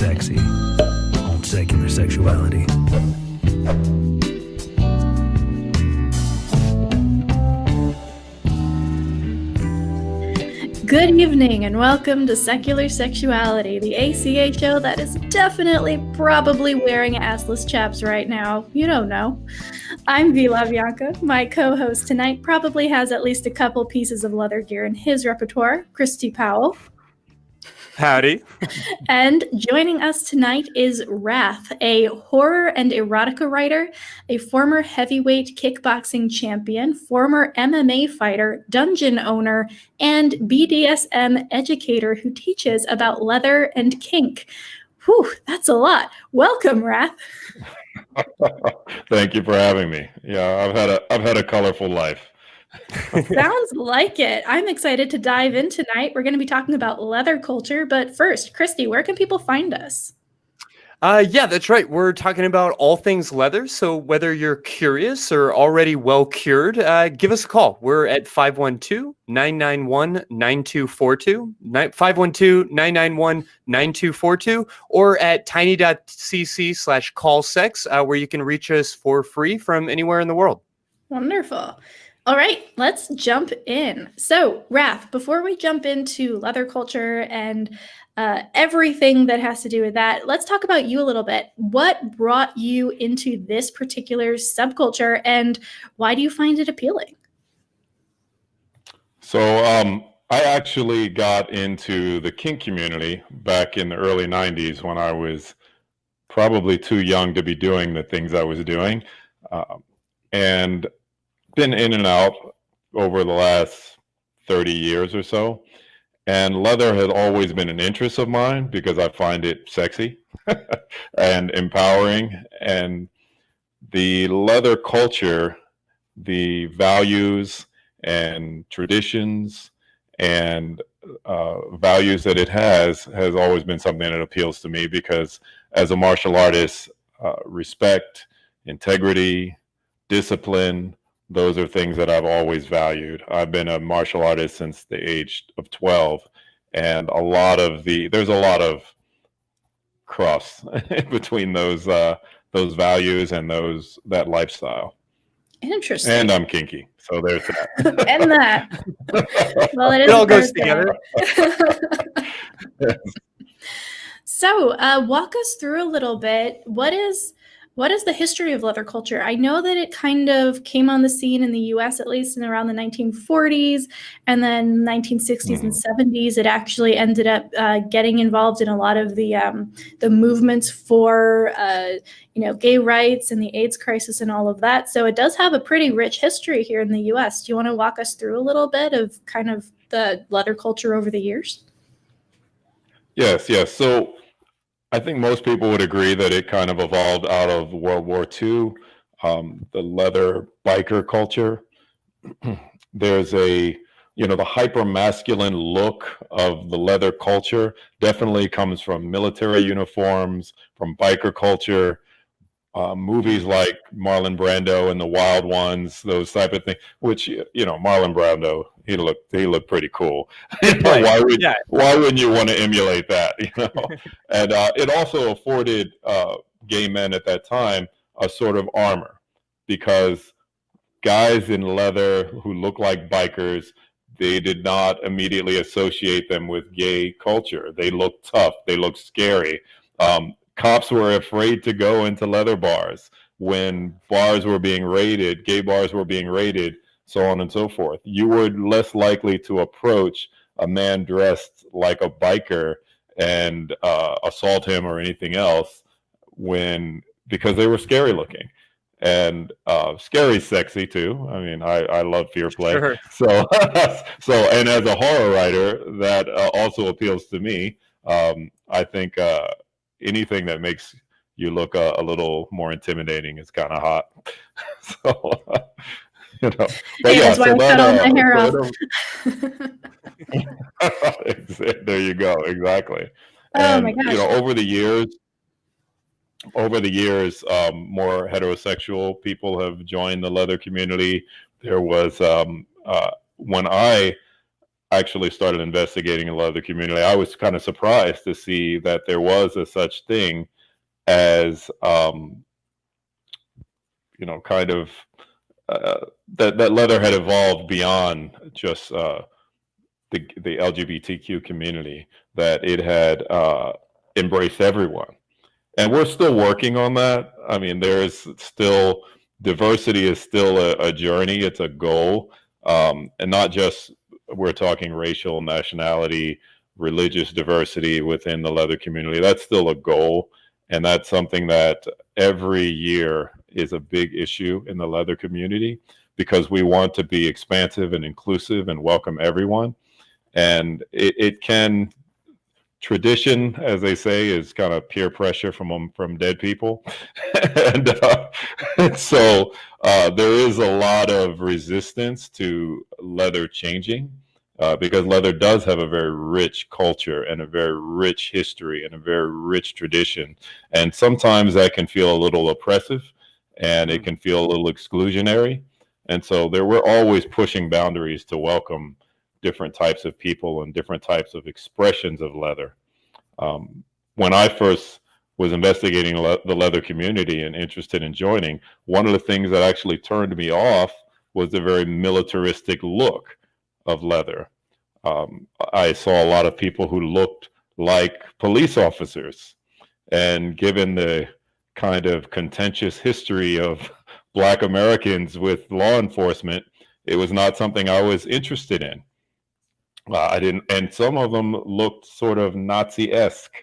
sexy on Secular Sexuality. Good evening and welcome to Secular Sexuality, the ACA show that is definitely probably wearing assless chaps right now. You don't know. I'm Bianca. My co-host tonight probably has at least a couple pieces of leather gear in his repertoire, Christy Powell. Howdy. And joining us tonight is Wrath, a horror and erotica writer, a former heavyweight kickboxing champion, former MMA fighter, dungeon owner, and BDSM educator who teaches about leather and kink. Whew, that's a lot. Welcome, Wrath. Thank you for having me. Yeah, I've had a colorful life. Sounds like it. I'm excited to dive in tonight. We're going to be talking about leather culture, but first, Christy, where can people find us? Yeah, that's right. We're talking about all things leather. So whether you're curious or already well cured, give us a call. We're at 512-991-9242, 512-991-9242, or at tiny.cc/callsex, where you can reach us for free from anywhere in the world. Wonderful. All right, let's jump in. So, Wrath, before we jump into leather culture and everything that has to do with that, let's talk about you a little bit. What brought you into this particular subculture, and why do you find it appealing? So I actually got into the kink community back in the early 90s when I was probably too young to be doing the things I was doing. And been in and out over the last 30 years or so. And leather had always been an interest of mine because I find it sexy and empowering. And the leather culture, the values and traditions and values that it has always been something that appeals to me because as a martial artist, respect, integrity, discipline, those are things that I've always valued. I've been a martial artist since the age of 12, and there's a lot of cross between those values and that lifestyle. Interesting. And I'm kinky, so there's that. And that. Well, it all goes together. Yes. So, walk us through a little bit. What is the history of leather culture? I know that it kind of came on the scene in the U.S., at least in around the 1940s, and then 1960s and 70s. It actually ended up getting involved in a lot of the movements for gay rights and the AIDS crisis and all of that. So it does have a pretty rich history here in the U.S. Do you want to walk us through a little bit of kind of the leather culture over the years? Yes. So I think most people would agree that it kind of evolved out of World War II, the leather biker culture. There's the hyper-masculine look of the leather culture definitely comes from military uniforms, from biker culture, movies like Marlon Brando and the Wild Ones, those type of things, which, Marlon Brando, he looked pretty cool. Why wouldn't you want to emulate that? And it also afforded gay men at that time a sort of armor, because guys in leather who look like bikers, they did not immediately associate them with gay culture. They looked tough. They looked scary. Cops were afraid to go into leather bars when bars were being raided, gay bars were being raided, so on and so forth. You were less likely to approach a man dressed like a biker and assault him or anything else because they were scary looking. And scary's sexy too. I mean, I love fear play. Sure. So and as a horror writer, that also appeals to me. I think anything that makes you look a little more intimidating is kind of hot. So, But that's why I cut all my hair off. There you go. Exactly. Oh my gosh. Over the years, more heterosexual people have joined the leather community. There was when I actually started investigating the leather community, I was kind of surprised to see that there was a such thing as kind of that leather had evolved beyond just the LGBTQ community, that it had embraced everyone. And we're still working on that. I mean, there's still, diversity is still a journey. It's a goal. And not just, we're talking racial, nationality, religious diversity within the leather community. That's still a goal. And that's something that every year is a big issue in the leather community, because we want to be expansive and inclusive and welcome everyone. And it can, tradition, as they say, is kind of peer pressure from dead people. and so there is a lot of resistance to leather changing, because leather does have a very rich culture and a very rich history and a very rich tradition. And sometimes that can feel a little oppressive, and it can feel a little exclusionary. And so we're always pushing boundaries to welcome different types of people and different types of expressions of leather. When I first was investigating the leather community and interested in joining, one of the things that actually turned me off was the very militaristic look of leather. I saw a lot of people who looked like police officers, and given the kind of contentious history of Black Americans with law enforcement, it was not something I was interested in. I didn't, and some of them looked sort of Nazi-esque.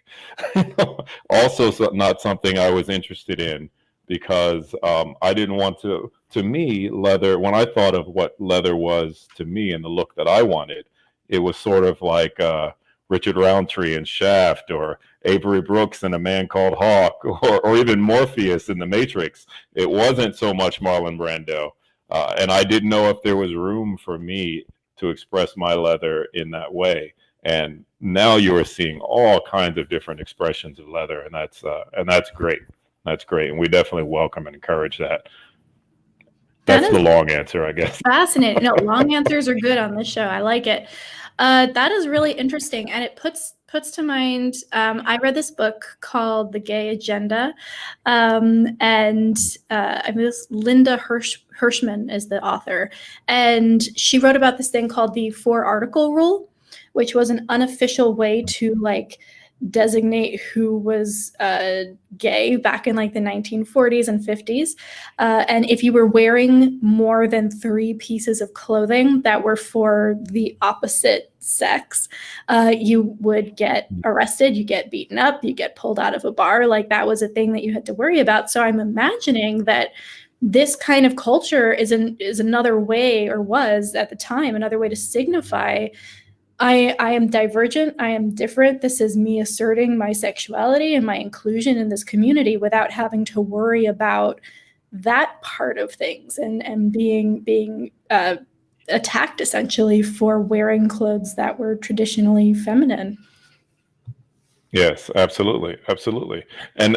Also, not something I was interested in, because I didn't want to me, leather, when I thought of what leather was to me and the look that I wanted, it was sort of like Richard Roundtree in Shaft, or Avery Brooks in A Man Called Hawk, or even Morpheus in The Matrix. It wasn't so much Marlon Brando. And I didn't know if there was room for me to express my leather in that way. And now you are seeing all kinds of different expressions of leather, and that's great. That's great, and we definitely welcome and encourage that. That's the long answer, I guess. Fascinating. No, long answers are good on this show. I like it. That is really interesting, and it puts to mind. I read this book called The Gay Agenda, and I mean, this Linda Hirschman is the author, and she wrote about this thing called the 4-article rule, which was an unofficial way to designate who was gay back in the 1940s and 50s. And if you were wearing more than 3 pieces of clothing that were for the opposite sex, you would get arrested, you get beaten up, you get pulled out of a bar. That was a thing that you had to worry about. So I'm imagining that this kind of culture is another way, or was at the time, another way to signify I am divergent, I am different. This is me asserting my sexuality and my inclusion in this community without having to worry about that part of things, and being attacked essentially for wearing clothes that were traditionally feminine. Yes, absolutely. Absolutely. And,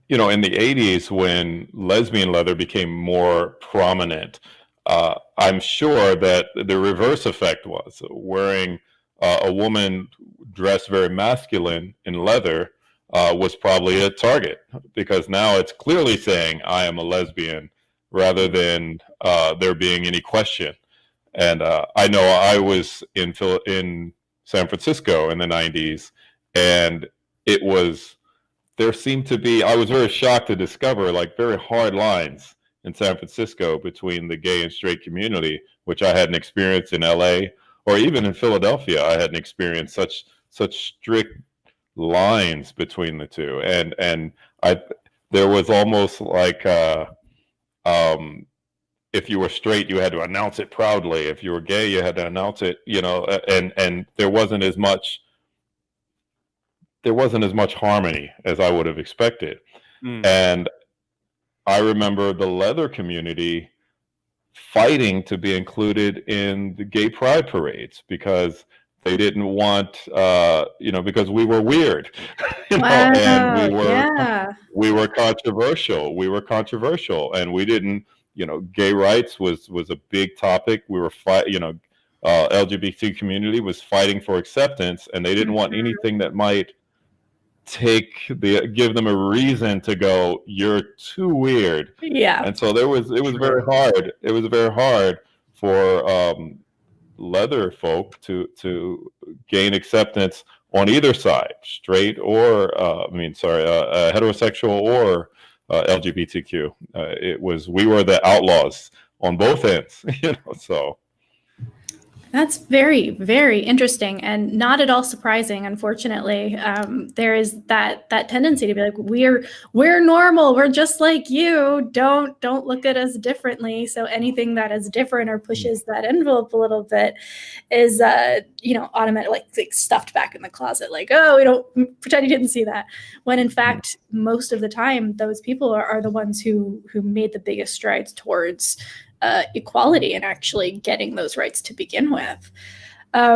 in the 80s, when lesbian leather became more prominent, I'm sure that the reverse effect was wearing a woman dressed very masculine in leather was probably a target, because now it's clearly saying I am a lesbian, rather than there being any question. And I know I was in San Francisco in the 90s, and there seemed to be, I was very shocked to discover very hard lines in San Francisco between the gay and straight community, which I hadn't experienced in LA, or even in Philadelphia. I hadn't experienced such strict lines between the two. And there was almost if you were straight, you had to announce it proudly. If you were gay, you had to announce it, and there wasn't as much harmony as I would have expected. And I remember the leather community fighting to be included in the gay pride parades, because they didn't want, because we were weird, and we were controversial. And we didn't, gay rights was a big topic. We were LGBT community was fighting for acceptance, and they didn't want anything that might give them a reason to go, you're too weird. Yeah. And so it was very hard. It was very hard for leather folk to gain acceptance on either side, straight or heterosexual or LGBTQ. We were the outlaws on both ends, so. That's very, very interesting and not at all surprising. Unfortunately, there is that tendency to be like, we're normal, we're just like you. Don't look at us differently. So anything that is different or pushes that envelope a little bit is, automatic, like stuffed back in the closet. Like, oh, we don't pretend you didn't see that. When in fact, most of the time, those people are the ones who made the biggest strides towards equality and actually getting those rights to begin with. I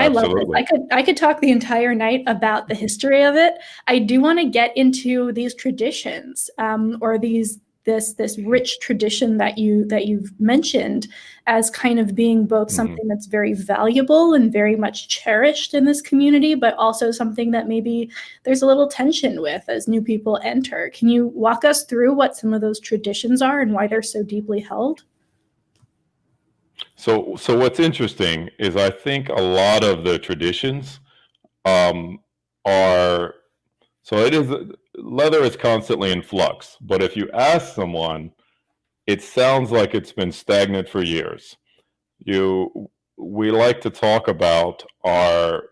love this. I could talk the entire night about the history of it. I do want to get into these traditions, or this rich tradition that you've mentioned as kind of being both something that's very valuable and very much cherished in this community, but also something that maybe there's a little tension with as new people enter. Can you walk us through what some of those traditions are and why they're so deeply held? So what's interesting is I think a lot of the traditions leather is constantly in flux, but if you ask someone, it sounds like it's been stagnant for years. We like to talk about our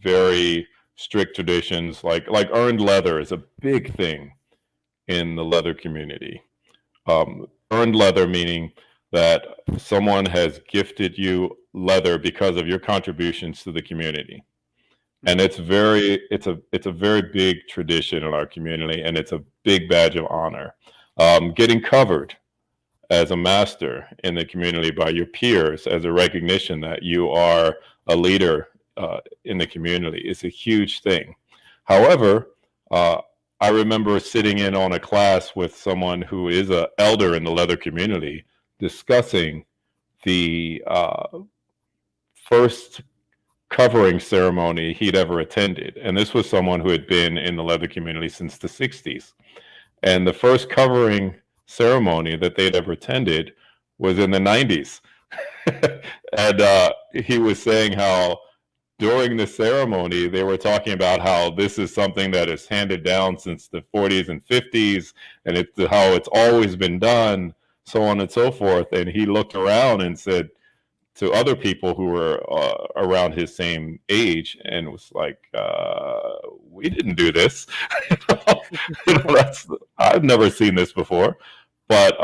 very strict traditions, like earned leather is a big thing in the leather community. Earned leather meaning that someone has gifted you leather because of your contributions to the community. And it's a very big tradition in our community, and it's a big badge of honor. Getting covered as a master in the community by your peers as a recognition that you are a leader in the community is a huge thing. However, I remember sitting in on a class with someone who is an elder in the leather community discussing the first covering ceremony he'd ever attended. And this was someone who had been in the leather community since the 60s. And the first covering ceremony that they'd ever attended was in the 90s. And he was saying how during the ceremony, they were talking about how this is something that is handed down since the 40s and 50s, and it's how it's always been done, so on and so forth. And he looked around and said to other people who were around his same age, and was like, we didn't do this. I've never seen this before. But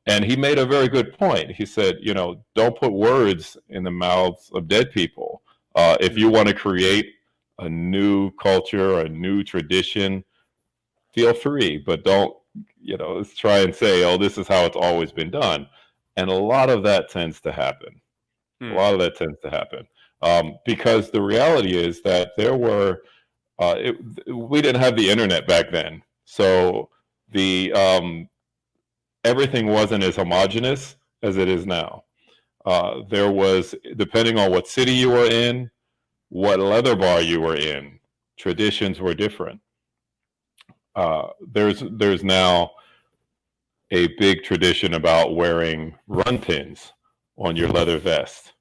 and he made a very good point. He said, don't put words in the mouths of dead people. If you want to create a new culture, a new tradition, feel free, but don't, let's try and say, oh, this is how it's always been done. And a lot of that tends to happen. Because the reality is that there were, we didn't have the internet back then. So everything wasn't as homogenous as it is now. There was, depending on what city you were in, what leather bar you were in, traditions were different. There's now a big tradition about wearing run pins on your leather vest.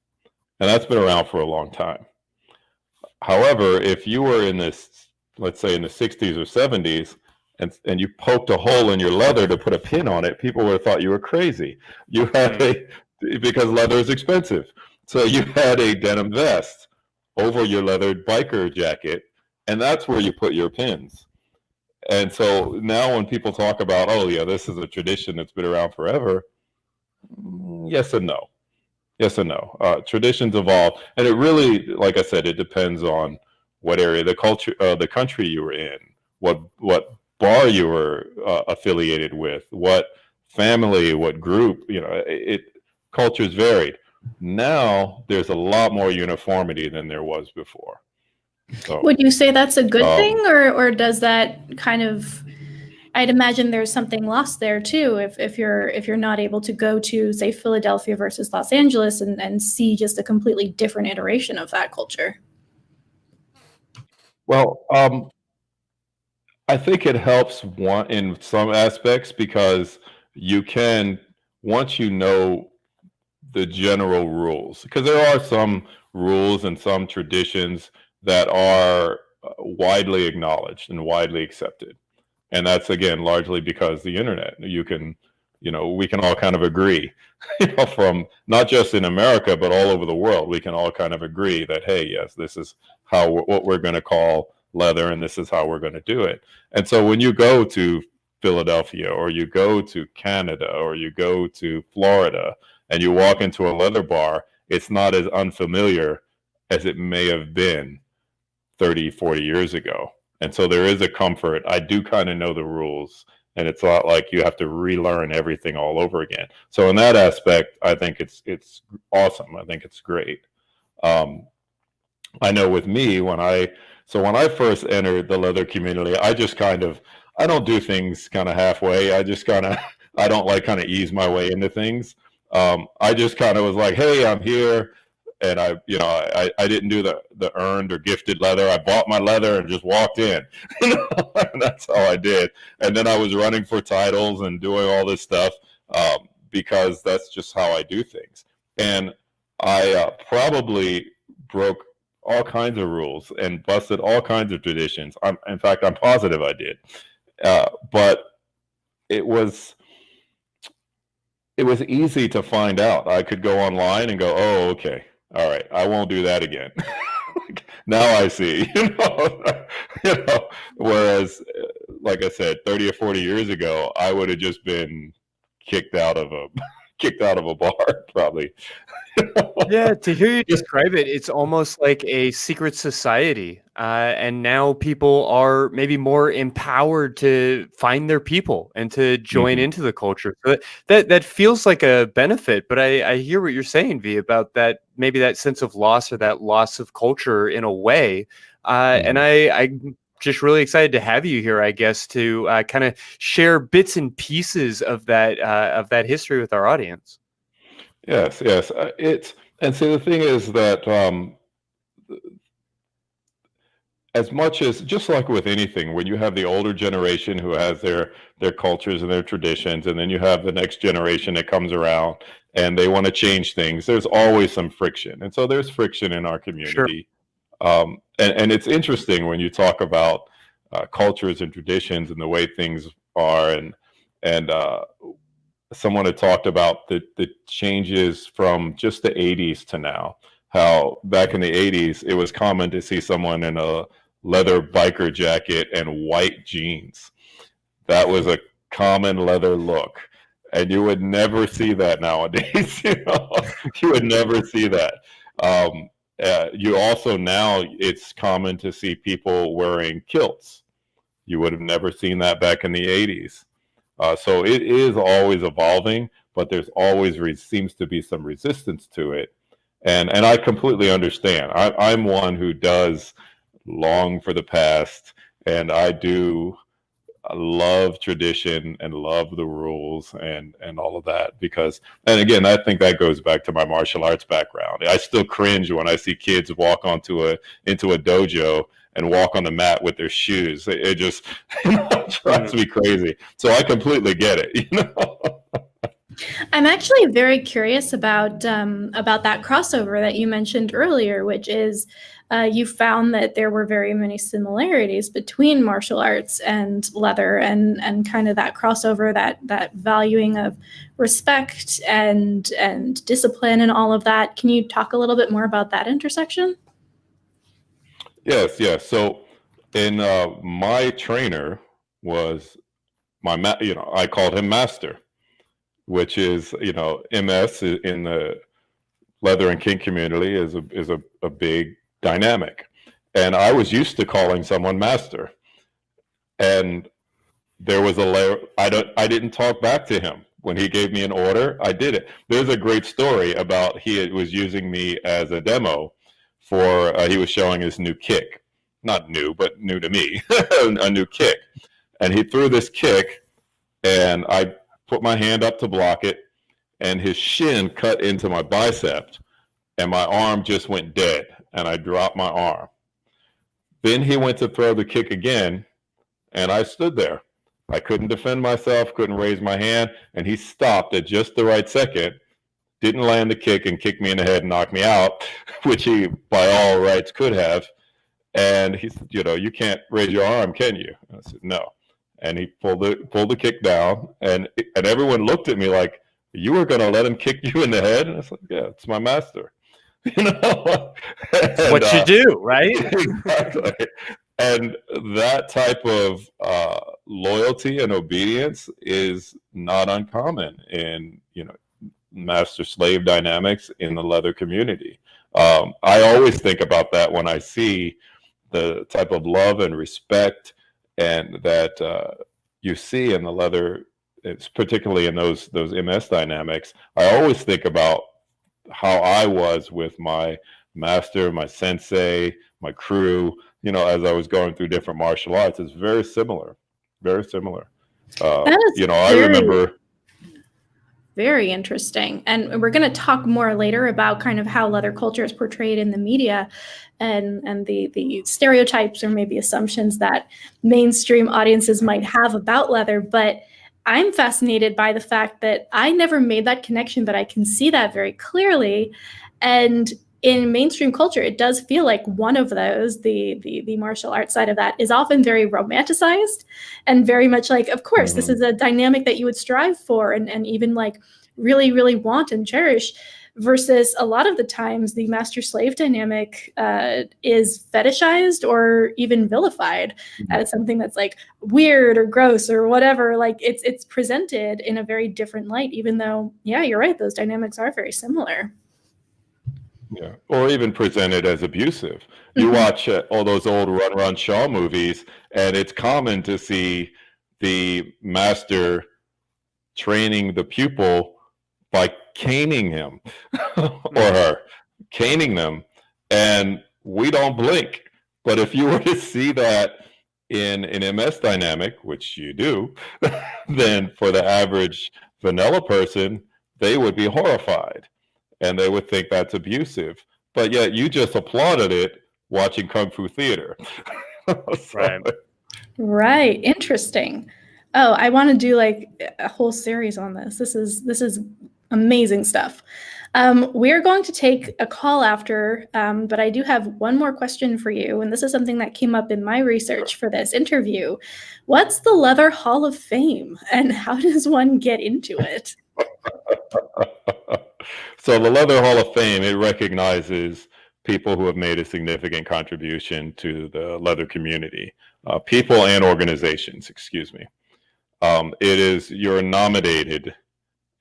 And that's been around for a long time. However, if you were in this, let's say in the 60s or 70s, and you poked a hole in your leather to put a pin on it, people would have thought you were crazy. You had because leather is expensive. So you had a denim vest over your leathered biker jacket, and that's where you put your pins. And so now when people talk about, oh yeah, this is a tradition that's been around forever, yes and no. Yes and no. Traditions evolve, and it really, like I said, it depends on what area, the culture, the country you were in, what bar you were affiliated with, what family, what group. Cultures varied. Now there's a lot more uniformity than there was before. So, would you say that's a good thing, or does that kind of I'd imagine there's something lost there too if you're not able to go to, say, Philadelphia versus Los Angeles and see just a completely different iteration of that culture. Well, I think it helps one in some aspects because you can, once you know the general rules, because there are some rules and some traditions that are widely acknowledged and widely accepted. And that's, again, largely because the internet, you can, we can all kind of agree, from not just in America, but all over the world, we can all kind of agree that, hey, yes, this is what we're going to call leather, and this is how we're going to do it. And so when you go to Philadelphia, or you go to Canada, or you go to Florida, and you walk into a leather bar, it's not as unfamiliar as it may have been 30, 40 years ago. And so there is a comfort. I do kind of know the rules, and it's not like you have to relearn everything all over again. So in that aspect, I think it's awesome. I think it's great. I know with me, when I first entered the leather community, I don't do things kind of halfway. I don't like kind of ease my way into things. I just kind of was like, hey, I'm here. And I didn't do the earned or gifted leather. I bought my leather and just walked in. That's how I did. And then I was running for titles and doing all this stuff because that's just how I do things. And I probably broke all kinds of rules and busted all kinds of traditions. In fact, I'm positive I did. But it was easy to find out. I could go online and go, oh, okay. All right, I won't do that again. Now I see, whereas, like I said, 30 or 40 years ago, I would have just been kicked out of a bar, probably. Yeah, to hear you describe it, it's almost like a secret society. And now people are maybe more empowered to find their people and to join into the culture. So that feels like a benefit. But I hear what you're saying, V, about that, maybe that sense of loss or that loss of culture in a way. And I'm just really excited to have you here, I guess, to kind of share bits and pieces of that history with our audience. Yes. And see, the thing is that as much as, just like with anything, when you have the older generation who has their cultures and their traditions, and then you have the next generation that comes around and they want to change things, there's always some friction. And so there's friction in our community. Sure. And it's interesting when you talk about cultures and traditions and the way things are, and someone had talked about the changes from just the 80s to now. How back in the 80s, it was common to see someone in a leather biker jacket and white jeans. That was a common leather look. And you would never see that nowadays. You would never see that. You also, now it's common to see people wearing kilts. You would have never seen that back in the 80s. So it is always evolving, but there's always seems to be some resistance to it. And I completely understand. I'm one who does long for the past, and I do love tradition and love the rules and all of that, because, and again, I think that goes back to my martial arts background. I still cringe when I see kids walk into a dojo and walk on the mat with their shoes. It just drives me crazy. So I completely get it. I'm actually very curious about that crossover that you mentioned earlier, which is you found that there were very many similarities between martial arts and leather, and kind of that crossover, that valuing of respect and discipline and all of that. Can you talk a little bit more about that intersection? Yes. So, my trainer was I called him Master, which is, MS in the leather and kink community is a big dynamic. And I was used to calling someone Master. And there was a layer, I didn't talk back to him. When he gave me an order, I did it. There's a great story about he was using me as a demo for, he was showing his new kick. Not new, but new to me, a new kick. and he threw this kick, and I put my hand up to block it, and his shin cut into my bicep, and my arm just went dead, and I dropped my arm. Then he went to throw the kick again, and I stood there. I couldn't defend myself, couldn't raise my hand, and he stopped at just the right second, didn't land the kick and kick me in the head and knock me out, which he, by all rights, could have. And he said, you can't raise your arm, can you? And I said, no. And he pulled the kick down, and everyone looked at me like, you were going to let him kick you in the head? And I said, yeah, it's my master. It's what you do, right? Exactly. And that type of loyalty and obedience is not uncommon in, master-slave dynamics in the leather community. I always think about that when I see the type of love and respect and that you see in the leather, it's particularly in those MS dynamics. I always think about how I was with my master, my sensei, my crew, as I was going through different martial arts. It's very similar, very similar. I remember. Very interesting. And we're going to talk more later about kind of how leather culture is portrayed in the media and the stereotypes or maybe assumptions that mainstream audiences might have about leather. But I'm fascinated by the fact that I never made that connection, but I can see that very clearly. And in mainstream culture, it does feel like one of those, the martial arts side of that, is often very romanticized and very much like, of course, this is a dynamic that you would strive for and even like really, really want and cherish, versus a lot of the times the master-slave dynamic is fetishized or even vilified as something that's like weird or gross or whatever. Like it's presented in a very different light, even though, yeah, you're right, those dynamics are very similar. Yeah, or even presented as abusive. You watch all those old Run Shaw movies, and it's common to see the master training the pupil by caning him or her, caning them, and we don't blink. But if you were to see that in an MS dynamic, which you do, then for the average vanilla person, they would be horrified. And they would think that's abusive, but yet you just applauded it watching Kung Fu theater. Right. Interesting. Oh, I want to do like a whole series on this. This is amazing stuff. We're going to take a call after, but I do have one more question for you. And this is something that came up in my research for this interview. What's the Leather Hall of Fame and how does one get into it? So the Leather Hall of Fame, it recognizes people who have made a significant contribution to the leather community, people and organizations, excuse me. You're nominated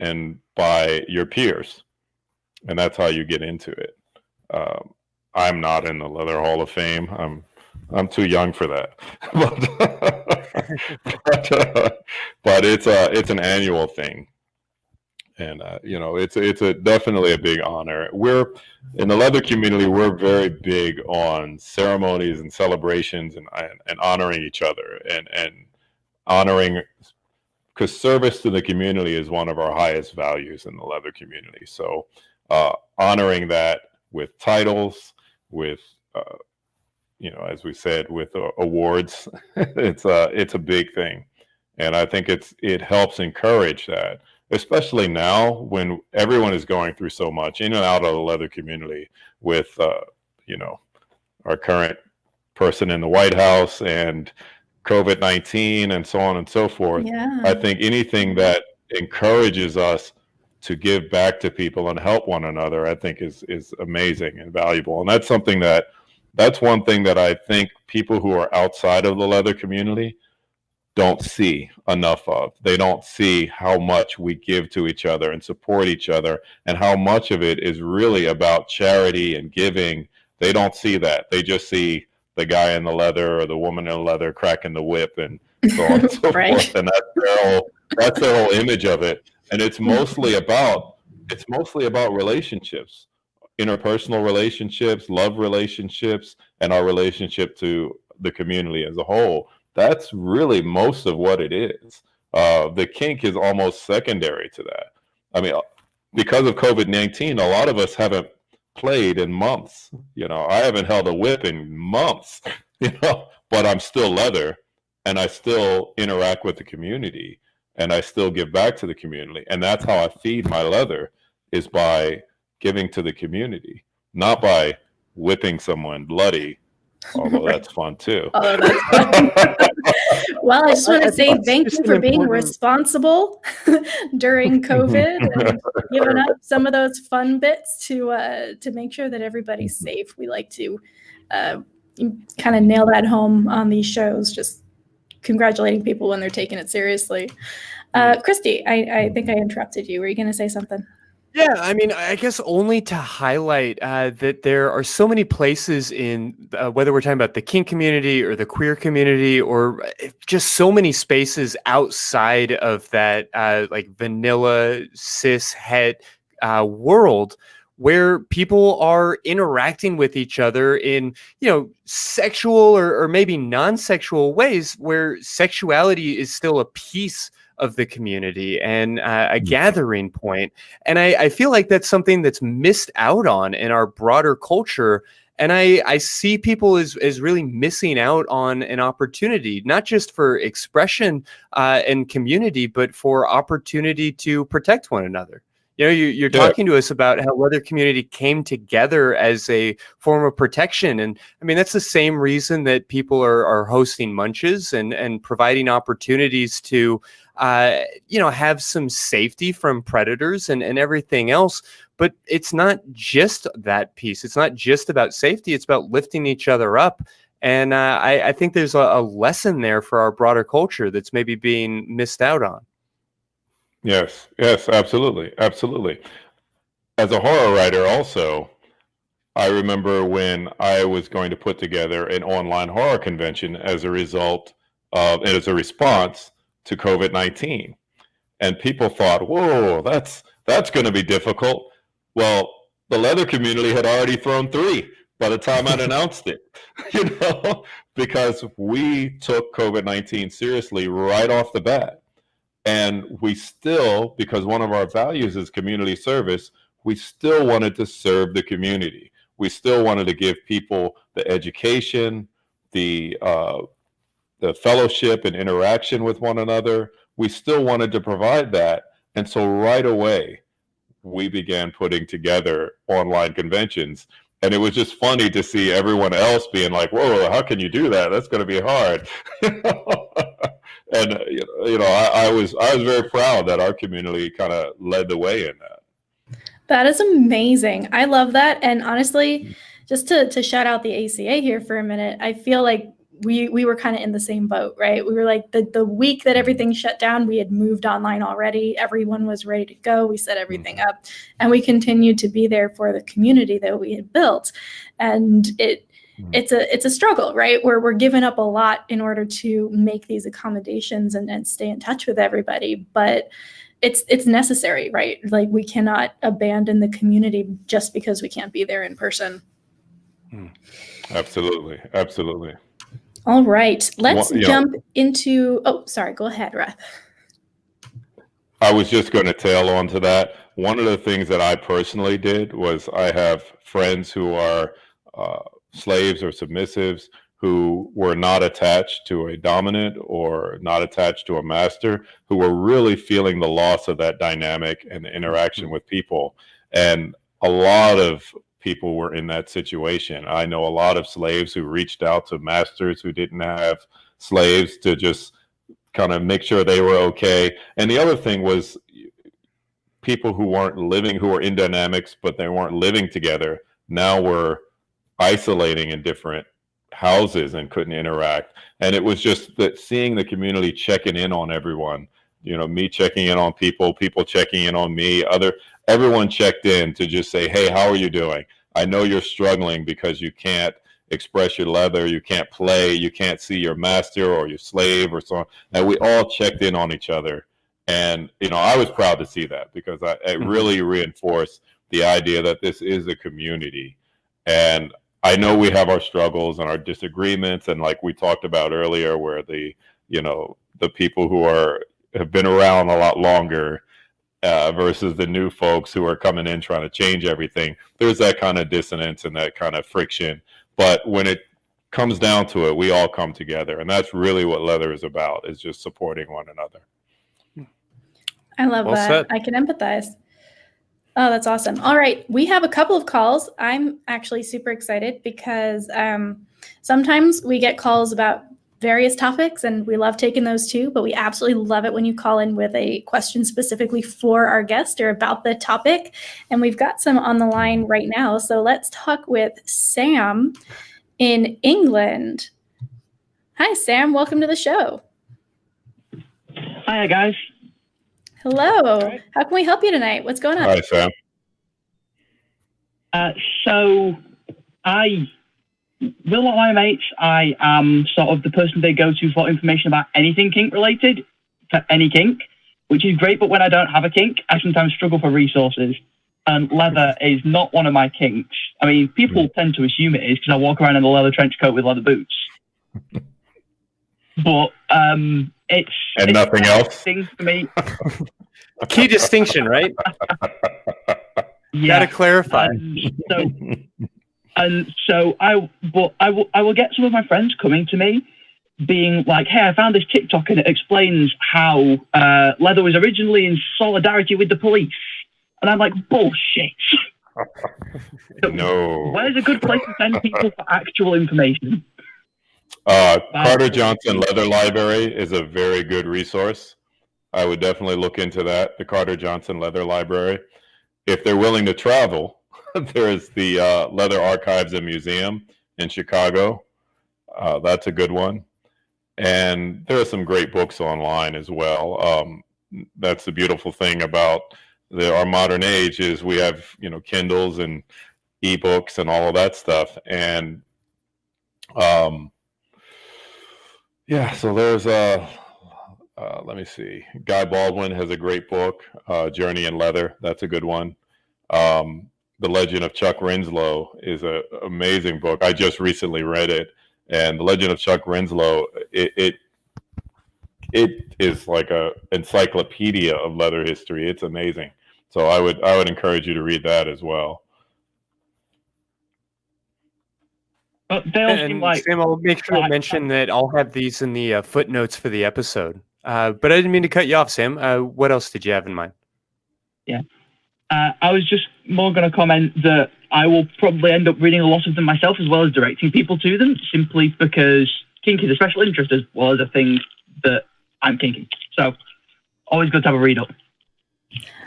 and by your peers, and that's how you get into it. I'm not in the Leather Hall of Fame. I'm too young for that, but it's an annual thing. And it's definitely a big honor. We're in the leather community. We're very big on ceremonies and celebrations and honoring each other and honoring, because service to the community is one of our highest values in the leather community. So honoring that with titles, with as we said, with awards, it's a big thing, and I think it helps encourage that. Especially now when everyone is going through so much in and out of the leather community with, our current person in the White House and COVID-19 and so on and so forth. Yeah. I think anything that encourages us to give back to people and help one another, I think is amazing and valuable. And that's one thing that I think people who are outside of the leather community don't see enough of. They don't see how much we give to each other and support each other and how much of it is really about charity and giving. They don't see that. They just see the guy in the leather or the woman in the leather cracking the whip and so on and so forth. And that's their whole image of it. And it's mostly about relationships, interpersonal relationships, love relationships, and our relationship to the community as a whole. That's really most of what it is. The kink is almost secondary to that. I mean, because of COVID-19, a lot of us haven't played in months. I haven't held a whip in months, but I'm still leather, and I still interact with the community, and I still give back to the community. And that's how I feed my leather, is by giving to the community, not by whipping someone bloody, although that's fun too. Oh, that's fun. Well, I just want to say thank you for being responsible during COVID and giving up some of those fun bits to make sure that everybody's safe. We like to kind of nail that home on these shows, just congratulating people when they're taking it seriously. Christy, I think I interrupted you. Were you going to say something? Yeah, I mean, I guess only to highlight that there are so many places in whether we're talking about the kink community or the queer community, or just so many spaces outside of that like vanilla cis het world, where people are interacting with each other in, sexual or maybe non-sexual ways, where sexuality is still a piece of the community and a gathering point. And I feel like that's something that's missed out on in our broader culture. And I see people as really missing out on an opportunity, not just for expression and community, but for opportunity to protect one another. You're talking to us about how leather community came together as a form of protection. And I mean, that's the same reason that people are hosting munches and providing opportunities to, have some safety from predators and everything else. But it's not just that piece. It's not just about safety. It's about lifting each other up. And I think there's a lesson there for our broader culture that's maybe being missed out on. Yes, absolutely. As a horror writer also, I remember when I was going to put together an online horror convention as a result of, and as a response to COVID-19. And people thought, whoa, that's going to be difficult. Well, the leather community had already thrown 3 by the time I'd announced it, because we took COVID-19 seriously right off the bat. And we still, because one of our values is community service, we still wanted to serve the community. We still wanted to give people the education, the fellowship and interaction with one another. We still wanted to provide that. And so right away, we began putting together online conventions. And it was just funny to see everyone else being like, whoa, how can you do that? That's going to be hard. And I was very proud that our community kind of led the way in that. That is amazing. I love that. And honestly, just to shout out the ACA here for a minute, I feel like we were kind of in the same boat, right? We were like the week that everything shut down, we had moved online already. Everyone was ready to go. We set everything up, and we continued to be there for the community that we had built. And it's a struggle, right? Where we're giving up a lot in order to make these accommodations and stay in touch with everybody. But it's necessary, right? Like, we cannot abandon the community just because we can't be there in person. Absolutely. All right, let's jump into. Oh, sorry. Go ahead, Rath. I was just going to tail on to that. One of the things that I personally did was, I have friends who are slaves or submissives who were not attached to a dominant or not attached to a master, who were really feeling the loss of that dynamic and the interaction with people. And a lot of people were in that situation. I know a lot of slaves who reached out to masters who didn't have slaves to just kind of make sure they were okay. And the other thing was, people who were in dynamics, but they weren't living together, now were isolating in different houses and couldn't interact. And it was just that, seeing the community checking in on everyone, me checking in on people checking in on me, everyone checked in to just say, hey, how are you doing? I know you're struggling because you can't express your leather, you can't play, you can't see your master or your slave or so on. And we all checked in on each other. And, I was proud to see that, because it really reinforced the idea that this is a community. And I know we have our struggles and our disagreements, and like we talked about earlier, where the people who have been around a lot longer versus the new folks who are coming in trying to change everything. There's that kind of dissonance and that kind of friction. But when it comes down to it, we all come together, and that's really what leather is about, is just supporting one another. I love that. Said. I can empathize. Oh, that's awesome. All right. We have a couple of calls. I'm actually super excited because sometimes we get calls about various topics, and we love taking those too, but we absolutely love it when you call in with a question specifically for our guest or about the topic. And we've got some on the line right now. So let's talk with Sam in England. Hi, Sam. Welcome to the show. Hiya, guys. Hello. How can we help you tonight? What's going on? Hi, Sam. So with a lot of my mates, I am sort of the person they go to for information about anything kink related, for any kink, which is great. But when I don't have a kink, I sometimes struggle for resources. And leather is not one of my kinks. I mean, people tend to assume it is because I walk around in a leather trench coat with leather boots. But it's nothing else. Thing for me. Key distinction, right? Yeah. Gotta clarify. So I will get some of my friends coming to me being like, hey, I found this TikTok and it explains how leather was originally in solidarity with the police. And I'm like, bullshit. No. Where's a good place to send people for actual information? Carter Johnson Leather Library is a very good resource. I would definitely look into that, the Carter Johnson Leather Library. If they're willing to travel, there's the Leather Archives and Museum in Chicago. That's a good one. And there are some great books online as well. That's the beautiful thing about our modern age is we have, Kindles and ebooks and all of that stuff. And so there's let me see. Guy Baldwin has a great book, Journey in Leather. That's a good one. The Legend of Chuck Rinslow is an amazing book. I just recently read it. And The Legend of Chuck Rinslow, it is like a encyclopedia of leather history. It's amazing. So I would encourage you to read that as well. But they all seem And like Sam, I'll make sure to mention that I'll have these in the footnotes for the episode. But I didn't mean to cut you off, Sam. What else did you have in mind? Yeah. I was just more going to comment that I will probably end up reading a lot of them myself as well as directing people to them, simply because kink is a special interest as well as a thing that I'm kinky. So always good to have a read up.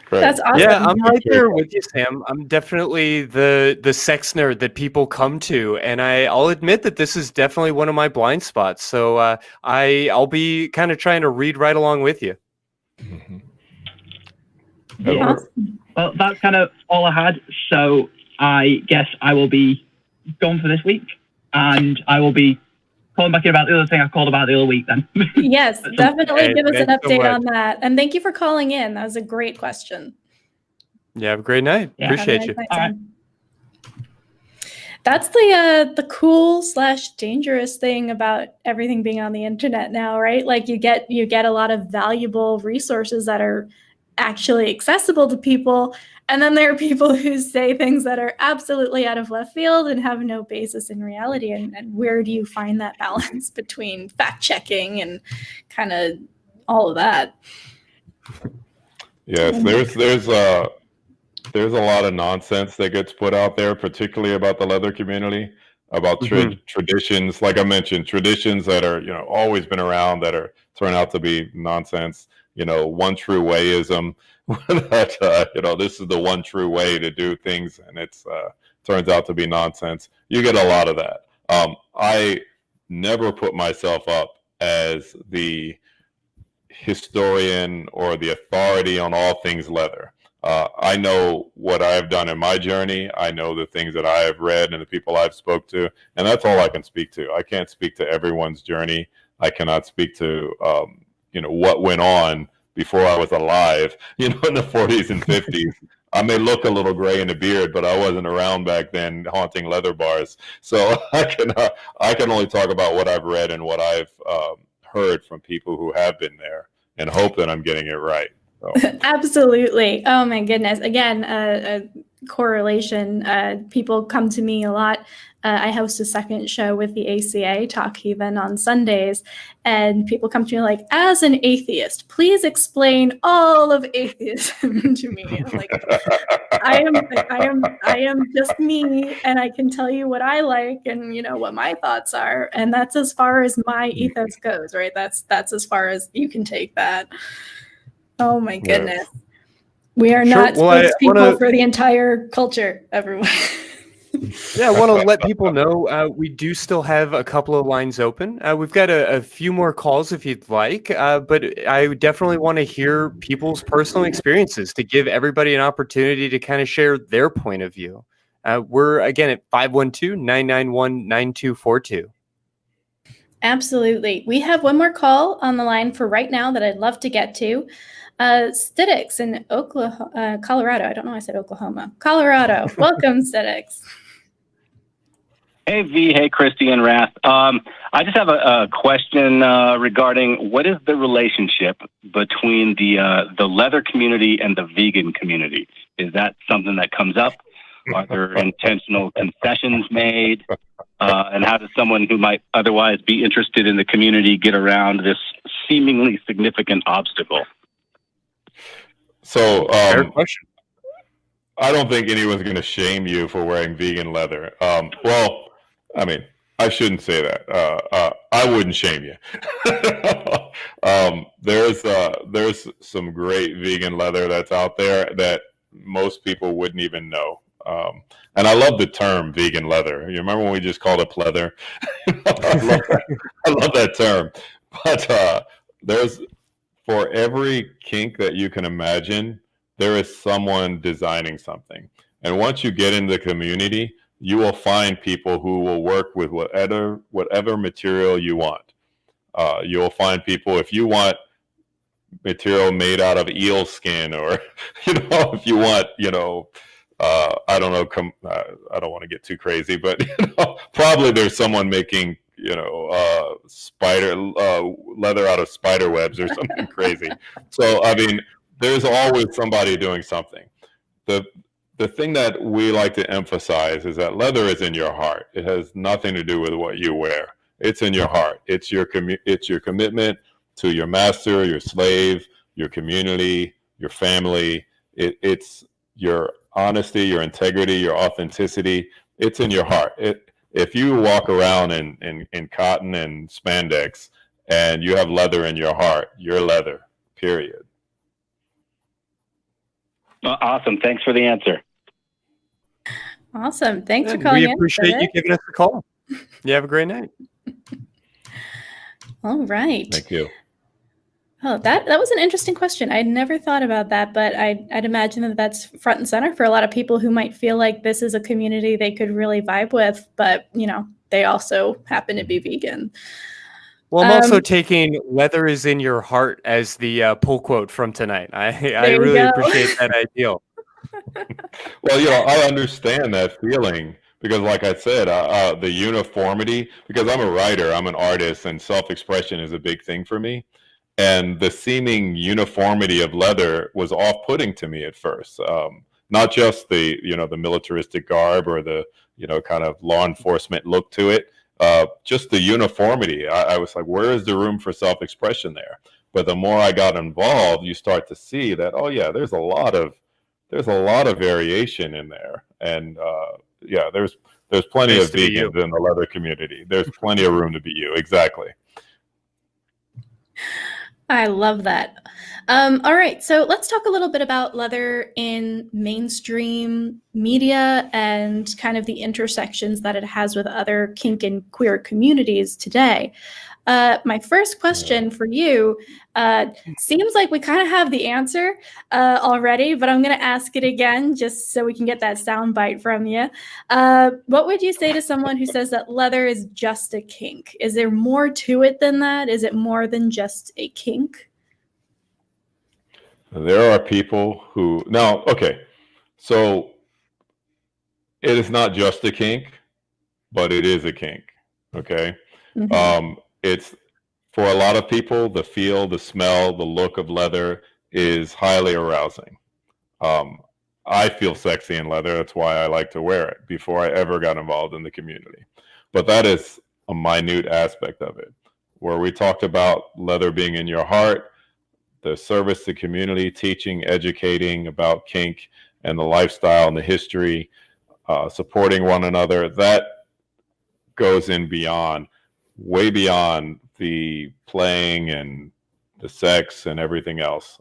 Great. That's awesome. Yeah, I'm right there with you, Sam. I'm definitely the sex nerd that people come to, and I'll admit that this is definitely one of my blind spots. So I'll be kind of trying to read right along with you. Mm-hmm. Yeah. Awesome. Well, that's kind of all I had. So I guess I will be gone for this week, and I will be calling back in about the other thing I called about the other week then. Yes, definitely Hey, give us an thanks so update much. on that. And thank you for calling in. That was a great question. Yeah, have a great night. Yeah. Appreciate Have a you. nice night, All right. Sam. That's the cool / dangerous thing about everything being on the internet now, right? Like you get a lot of valuable resources that are actually accessible to people, and then there are people who say things that are absolutely out of left field and have no basis in reality. And where do you find that balance between fact checking and kind of all of that? Yes, there's a lot of nonsense that gets put out there, particularly about the leather community, about traditions. Like I mentioned, traditions that are always been around that are turn out to be nonsense. One true wayism. That this is the one true way to do things, and it's turns out to be nonsense. You get a lot of that. I never put myself up as the historian or the authority on all things leather. I know what I have done in my journey. I know the things that I have read and the people I've spoke to, and that's all I can speak to. I can't speak to everyone's journey. I cannot speak to what went on before I was alive, in the 40s and 50s. I may look a little gray in the beard, but I wasn't around back then haunting leather bars. So I can only talk about what I've read and what I've heard from people who have been there, and hope that I'm getting it right. So. Absolutely. Oh my goodness. Again, a correlation. People come to me a lot. I host a second show with the ACA, Talk Heathen, on Sundays, and people come to me like, as an atheist, please explain all of atheism to me. I'm like, I am just me, and I can tell you what I like and what my thoughts are, and that's as far as my ethos goes, right? That's as far as you can take that. Oh my goodness. Yes. We are Sure. not Well, spokespeople for the entire culture, everyone. Yeah, I want to let people know we do still have a couple of lines open. We've got a few more calls if you'd like, but I definitely want to hear people's personal experiences to give everybody an opportunity to kind of share their point of view. We're, again, at 512-991-9242. Absolutely. We have one more call on the line for right now that I'd love to get to. Stitics in Oklahoma, Colorado. I don't know why I said Oklahoma. Colorado. Welcome, Stitics. Hey, V. Hey, Christy and Wrath. I just have a question regarding what is the relationship between the leather community and the vegan community? Is that something that comes up? Are there intentional concessions made? And how does someone who might otherwise be interested in the community get around this seemingly significant obstacle? So, Fair question. I don't think anyone's going to shame you for wearing vegan leather. Well, I mean, I shouldn't say that. I wouldn't shame you. There's some great vegan leather that's out there that most people wouldn't even know. And I love the term vegan leather. You remember when we just called it pleather? I love that term. But there's, for every kink that you can imagine, there is someone designing something. And once you get in the community, you will find people who will work with whatever material you want. You'll find people, if you want material made out of eel skin, or if you want, I don't know, I don't want to get too crazy, but probably there's someone making spider leather out of spider webs or something crazy. So I mean, there's always somebody doing something. The thing that we like to emphasize is that leather is in your heart. It has nothing to do with what you wear. It's in your heart. It's your commitment to your master, your slave, your community, your family. It's your honesty, your integrity, your authenticity. It's in your heart. If you walk around in cotton and spandex and you have leather in your heart, you're leather, period. Awesome. Thanks for the answer. Awesome. Thanks for calling in. We appreciate you giving us a call. You have a great night. All right. Thank you. Oh, that was an interesting question. I'd never thought about that, but I'd imagine that that's front and center for a lot of people who might feel like this is a community they could really vibe with, but they also happen to be vegan. Well, I'm also taking "leather is in your heart" as the pull quote from tonight. I really appreciate that ideal. Well, I understand that feeling because, like I said, the uniformity, because I'm a writer, I'm an artist, and self-expression is a big thing for me. And the seeming uniformity of leather was off-putting to me at first. Not just the militaristic garb or the, kind of law enforcement look to it. Just the uniformity. I was like, where is the room for self-expression there? But the more I got involved, you start to see that, oh yeah, there's a lot of variation in there. And there's plenty of vegans in the leather community. There's plenty of room to be you. Exactly. I love that. All right, so let's talk a little bit about leather in mainstream media and kind of the intersections that it has with other kink and queer communities today. My first question for you seems like we kind of have the answer already, but I'm going to ask it again just so we can get that soundbite from you. What would you say to someone who says that leather is just a kink? Is there more to it than that? Is it more than just a kink? There are people who okay. So it is not just a kink, but it is a kink. Okay. It's for a lot of people, the feel, the smell, the look of leather is highly arousing. I feel sexy in leather. That's why I like to wear it before I ever got involved in the community. But that is a minute aspect of it. Where we talked about leather being in your heart, the service to community, teaching, educating about kink and the lifestyle and the history, supporting one another, that goes in beyond, way beyond the playing and the sex and everything else.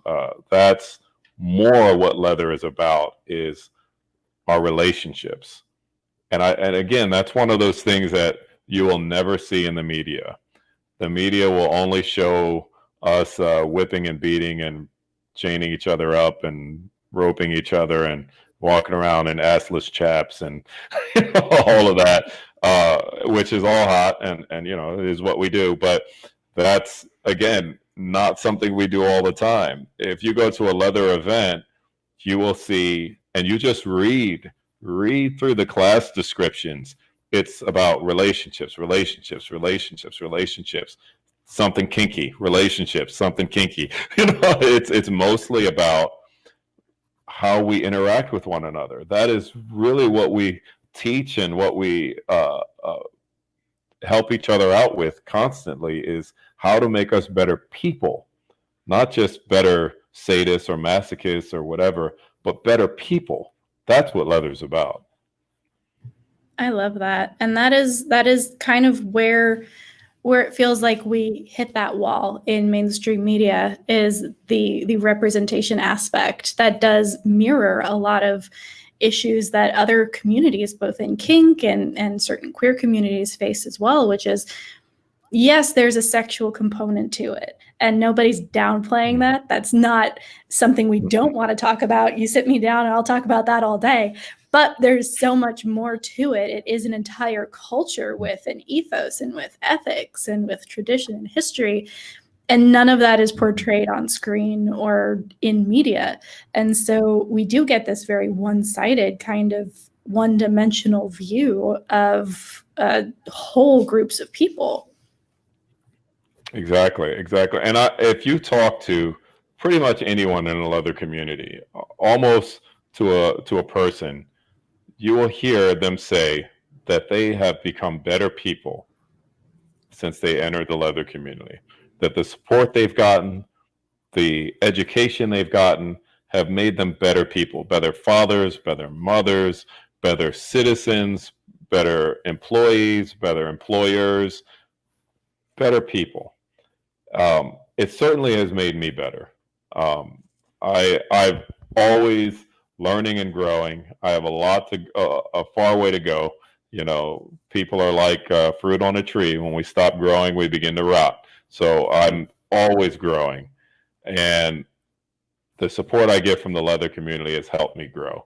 That's more what leather is about, is our relationships. And again, that's one of those things that you will never see in the media. The media will only show us whipping and beating and chaining each other up and roping each other and walking around in assless chaps and all of that, which is all hot and it is what we do. But that's, again, not something we do all the time. If you go to a leather event, you will see, and you just read through the class descriptions. It's about relationships, something kinky, relationships, something kinky. It's mostly about how we interact with one another. That is really what we teach and what we help each other out with constantly, is how to make us better people, not just better sadists or masochists or whatever, but better people. That's what leather's about. I love that. And that is kind of where it feels like we hit that wall in mainstream media, is the representation aspect that does mirror a lot of issues that other communities, both in kink and certain queer communities, face as well, which is, yes, there's a sexual component to it. And nobody's downplaying that. That's not something we don't want to talk about. You sit me down and I'll talk about that all day. But there's so much more to it. It is an entire culture with an ethos and with ethics and with tradition and history. And none of that is portrayed on screen or in media. And so we do get this very one-sided kind of one-dimensional view of whole groups of people. Exactly. And if you talk to pretty much anyone in the leather community, almost to a person, you will hear them say that they have become better people since they entered the leather community. That the support they've gotten, the education they've gotten, have made them better people, better fathers, better mothers, better citizens, better employees, better employers, better people. It certainly has made me better. I've always learning and growing. I have a far way to go. People are like fruit on a tree. When we stop growing, we begin to rot. So I'm always growing, and the support I get from the leather community has helped me grow.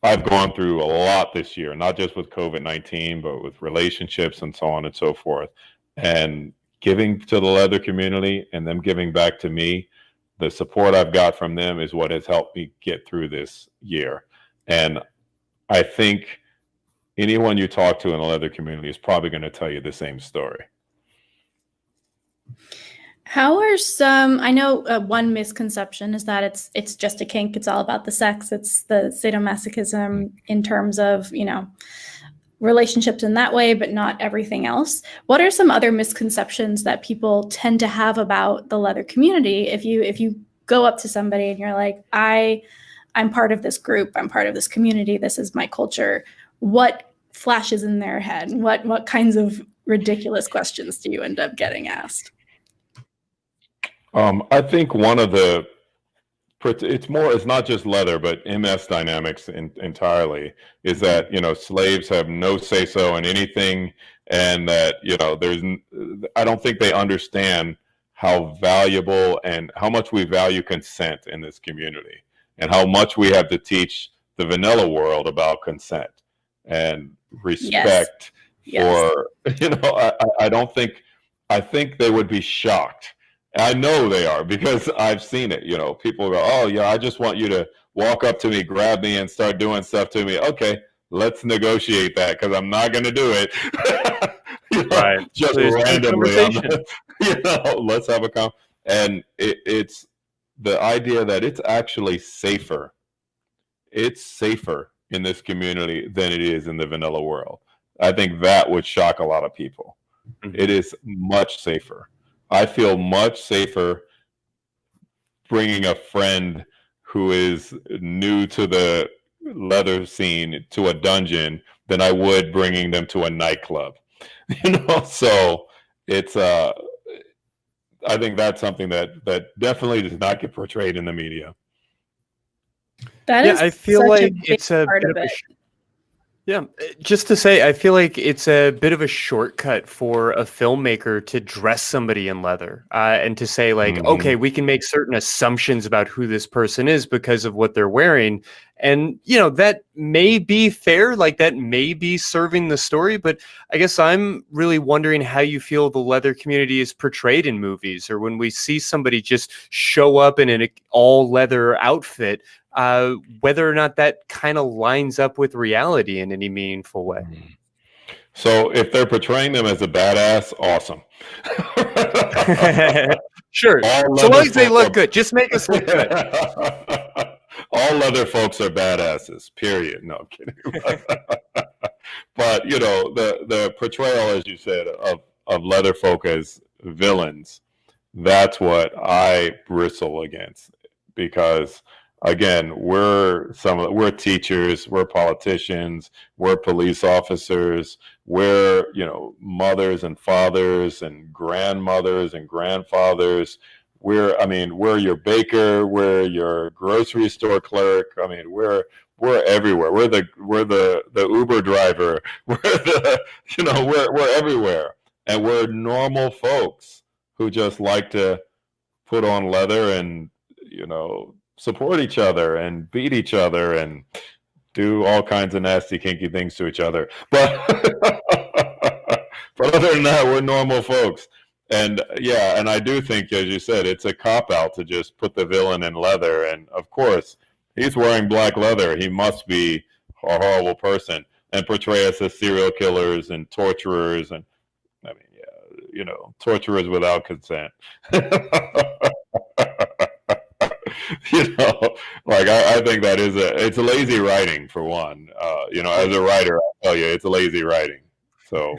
I've gone through a lot this year, not just with COVID-19, but with relationships and so on and so forth. And giving to the leather community and them giving back to me, the support I've got from them is what has helped me get through this year. And I think anyone you talk to in the leather community is probably going to tell you the same story. How are some, I know one misconception is that it's just a kink. It's all about the sex. It's the sadomasochism in terms of, relationships in that way, but not everything else. What are some other misconceptions that people tend to have about the leather community? If you go up to somebody and you're like, I'm part of this group, I'm part of this community, this is my culture, what flashes in their head? What kinds of ridiculous questions do you end up getting asked? I think one of the, it's not just leather, but MS dynamics entirely, is that, slaves have no say-so in anything. And that, I don't think they understand how valuable and how much we value consent in this community, and how much we have to teach the vanilla world about consent and respect. For, I think they would be shocked. I know they are, because I've seen it. People go, oh yeah, I just want you to walk up to me, grab me, and start doing stuff to me, okay, let's negotiate that because I'm not going to do it. Right. Just Please have a randomly. conversation. Let's have a conversation. And it's the idea that it's actually safer. It's safer in this community than it is in the vanilla world. I think that would shock a lot of people. Mhm. It is much safer. I feel much safer bringing a friend who is new to the leather scene to a dungeon than I would bringing them to a nightclub. So it's I think that's something that definitely does not get portrayed in the media. That Yeah, is I feel such a like big it's a part bit of of a it. yeah, just to say, I feel like it's a bit of a shortcut for a filmmaker to dress somebody in leather and to say, like, Mhm. okay, we can make certain assumptions about who this person is because of what they're wearing. And, that may be fair, like, that may be serving the story. But I guess I'm really wondering how you feel the leather community is portrayed in movies, or when we see somebody just show up in an all leather outfit. Whether or not that kind of lines up with reality in any meaningful way. So if they're portraying them as a badass, awesome. Sure. All So long leather as they folk look are- good, just make us look good. All leather folks are badasses, period. No, I'm kidding. But the portrayal, as you said, of leather folk as villains, that's what I bristle against, because again, we're teachers, we're politicians, we're police officers, we're mothers and fathers and grandmothers and grandfathers. We're your baker, we're your grocery store clerk. I mean, we're everywhere. We're the Uber driver. We're everywhere, and we're normal folks who just like to put on leather and support each other and beat each other and do all kinds of nasty kinky things to each other. But but other than that, we're normal folks. And yeah, and I do think, as you said, it's a cop out to just put the villain in leather. And of course, he's wearing black leather. He must be a horrible person, and portray us as serial killers and torturers. And I mean, yeah, torturers without consent. Like I think that it's lazy writing for one. As a writer, I'll tell you, it's lazy writing. So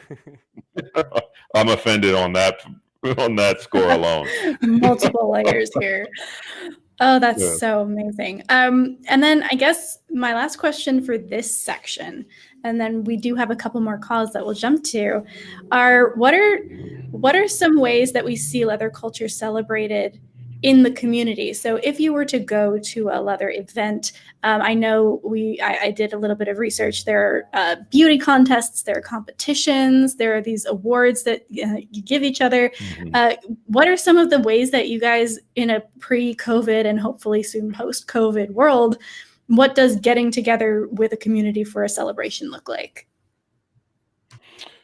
I'm offended on that score alone. Multiple layers here. Oh, that's Yeah. so amazing. And then I guess my last question for this section, and then we do have a couple more calls that we'll jump to, are what are some ways that we see leather culture celebrated in the community? So if you were to go to a leather event, I know I did a little bit of research. There are beauty contests, there are competitions, there are these awards that you give each other. What are some of the ways that you guys, in a pre-COVID and hopefully soon post-COVID world, what does getting together with a community for a celebration look like?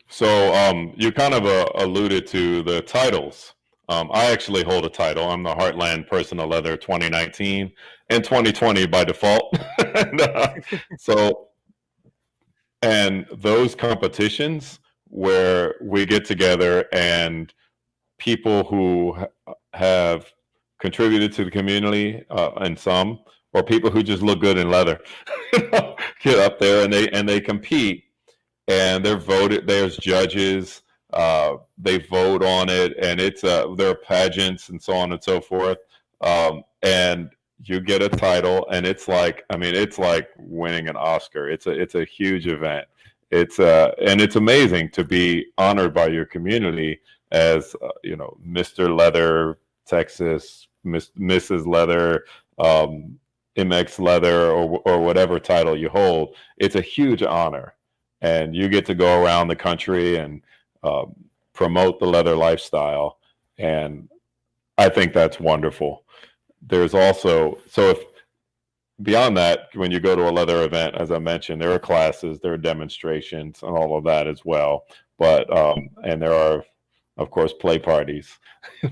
So you kind of alluded to the titles. I actually hold a title. I'm the Heartland Person of Leather 2019 and 2020 by default. And those competitions where we get together and people who have contributed to the community, and some, or people who just look good in leather, get up there and they compete, and they're voted. There's judges. They vote on it, and there are pageants and so on and so forth. And you get a title, and it's like winning an Oscar. It's a huge event. And it's amazing to be honored by your community as Mr. Leather Texas, Mrs. Leather, MX Leather, or whatever title you hold. It's a huge honor, and you get to go around the country and promote the leather lifestyle, and I think that's wonderful. There's also, if beyond that, when you go to a leather event, as I mentioned, there are classes, there are demonstrations, and all of that as well. But and there are, of course, play parties.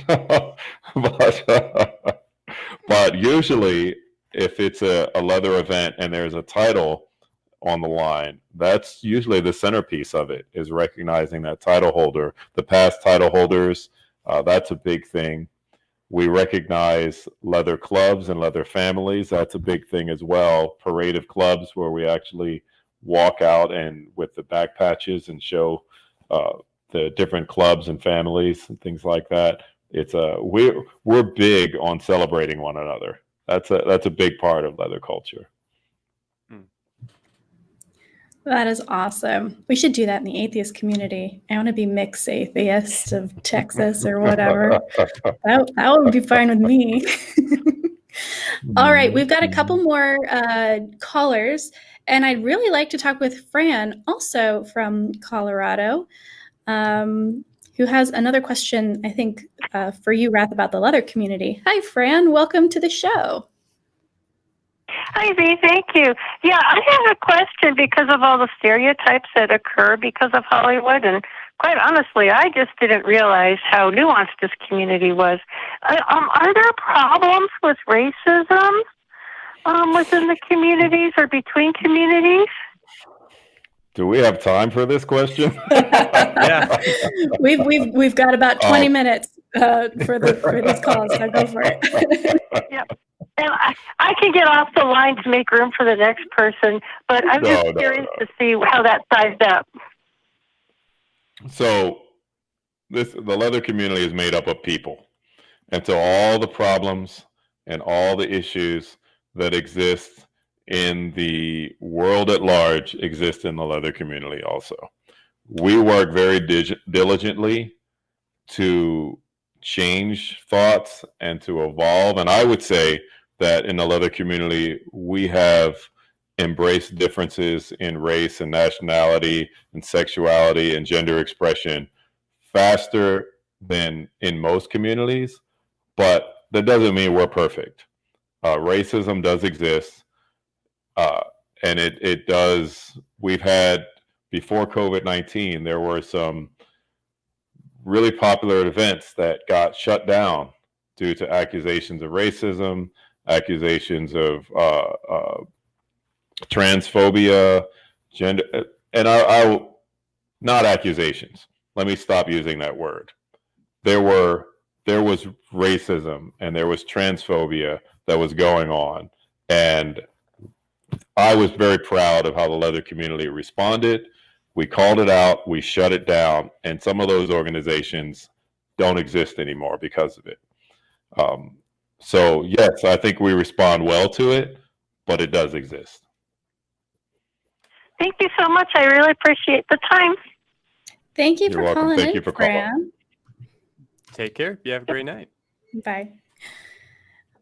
But usually if it's a leather event and there's a title on the line, that's usually the centerpiece of it, is recognizing that title holder, the past title holders. That's a big thing. We recognize leather clubs and leather families. That's a big thing as well. Parade of clubs, where we actually walk out and with the back patches and show the different clubs and families and things like that. It's we're big on celebrating one another. That's a big part of leather culture. That is awesome. We should do that in the atheist community. I want to be mixed atheist of Texas or whatever. That would be fine with me. All right, we've got a couple more callers, and I'd really like to talk with Fran, also from Colorado, who has another question, I think, for you, Rath, about the leather community. Hi, Fran. Welcome to the show. Hi, V. Thank you. Yeah, I have a question because of all the stereotypes that occur because of Hollywood. And quite honestly, I just didn't realize how nuanced this community was. Are there problems with racism within the communities or between communities? Do we have time for this question? Yeah. We've got about 20 minutes for these calls, so go for it. Yep. And I can get off the line to make room for the next person, but I'm just curious to see how that's sized up. So the leather community is made up of people. And so all the problems and all the issues that exist in the world at large exist in the leather community also. We work very diligently to change thoughts and to evolve. And I would say that in the leather community, we have embraced differences in race and nationality and sexuality and gender expression faster than in most communities, but that doesn't mean we're perfect. Racism does exist, and it does. We've had, before COVID-19, there were some really popular events that got shut down due to accusations of racism, accusations of transphobia, gender, and I not accusations. Let me stop using that word. There was racism and there was transphobia that was going on, and I was very proud of how the leather community responded. We called it out, we shut it down, and some of those organizations don't exist anymore because of it. So yes, I think we respond well to it, but it does exist. Thank you so much. I really appreciate the time. Thank you You're for welcome. calling Thank in, you for Fran. calling. Take care. You have a great night. Bye.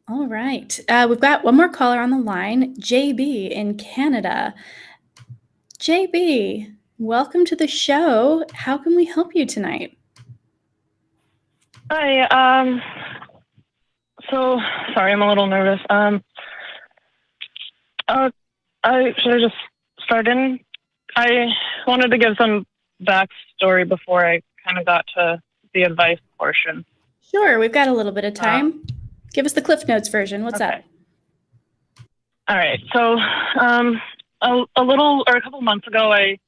All right. We've got one more caller on the line, JB in Canada. JB, welcome to the show. How can we help you tonight? Hi. So sorry, I'm a little nervous. Should I just start in? I wanted to give some backstory before I kind of got to the advice portion. Sure, we've got a little bit of time. Give us the Cliff Notes version. What's up? All right. So a couple months ago, I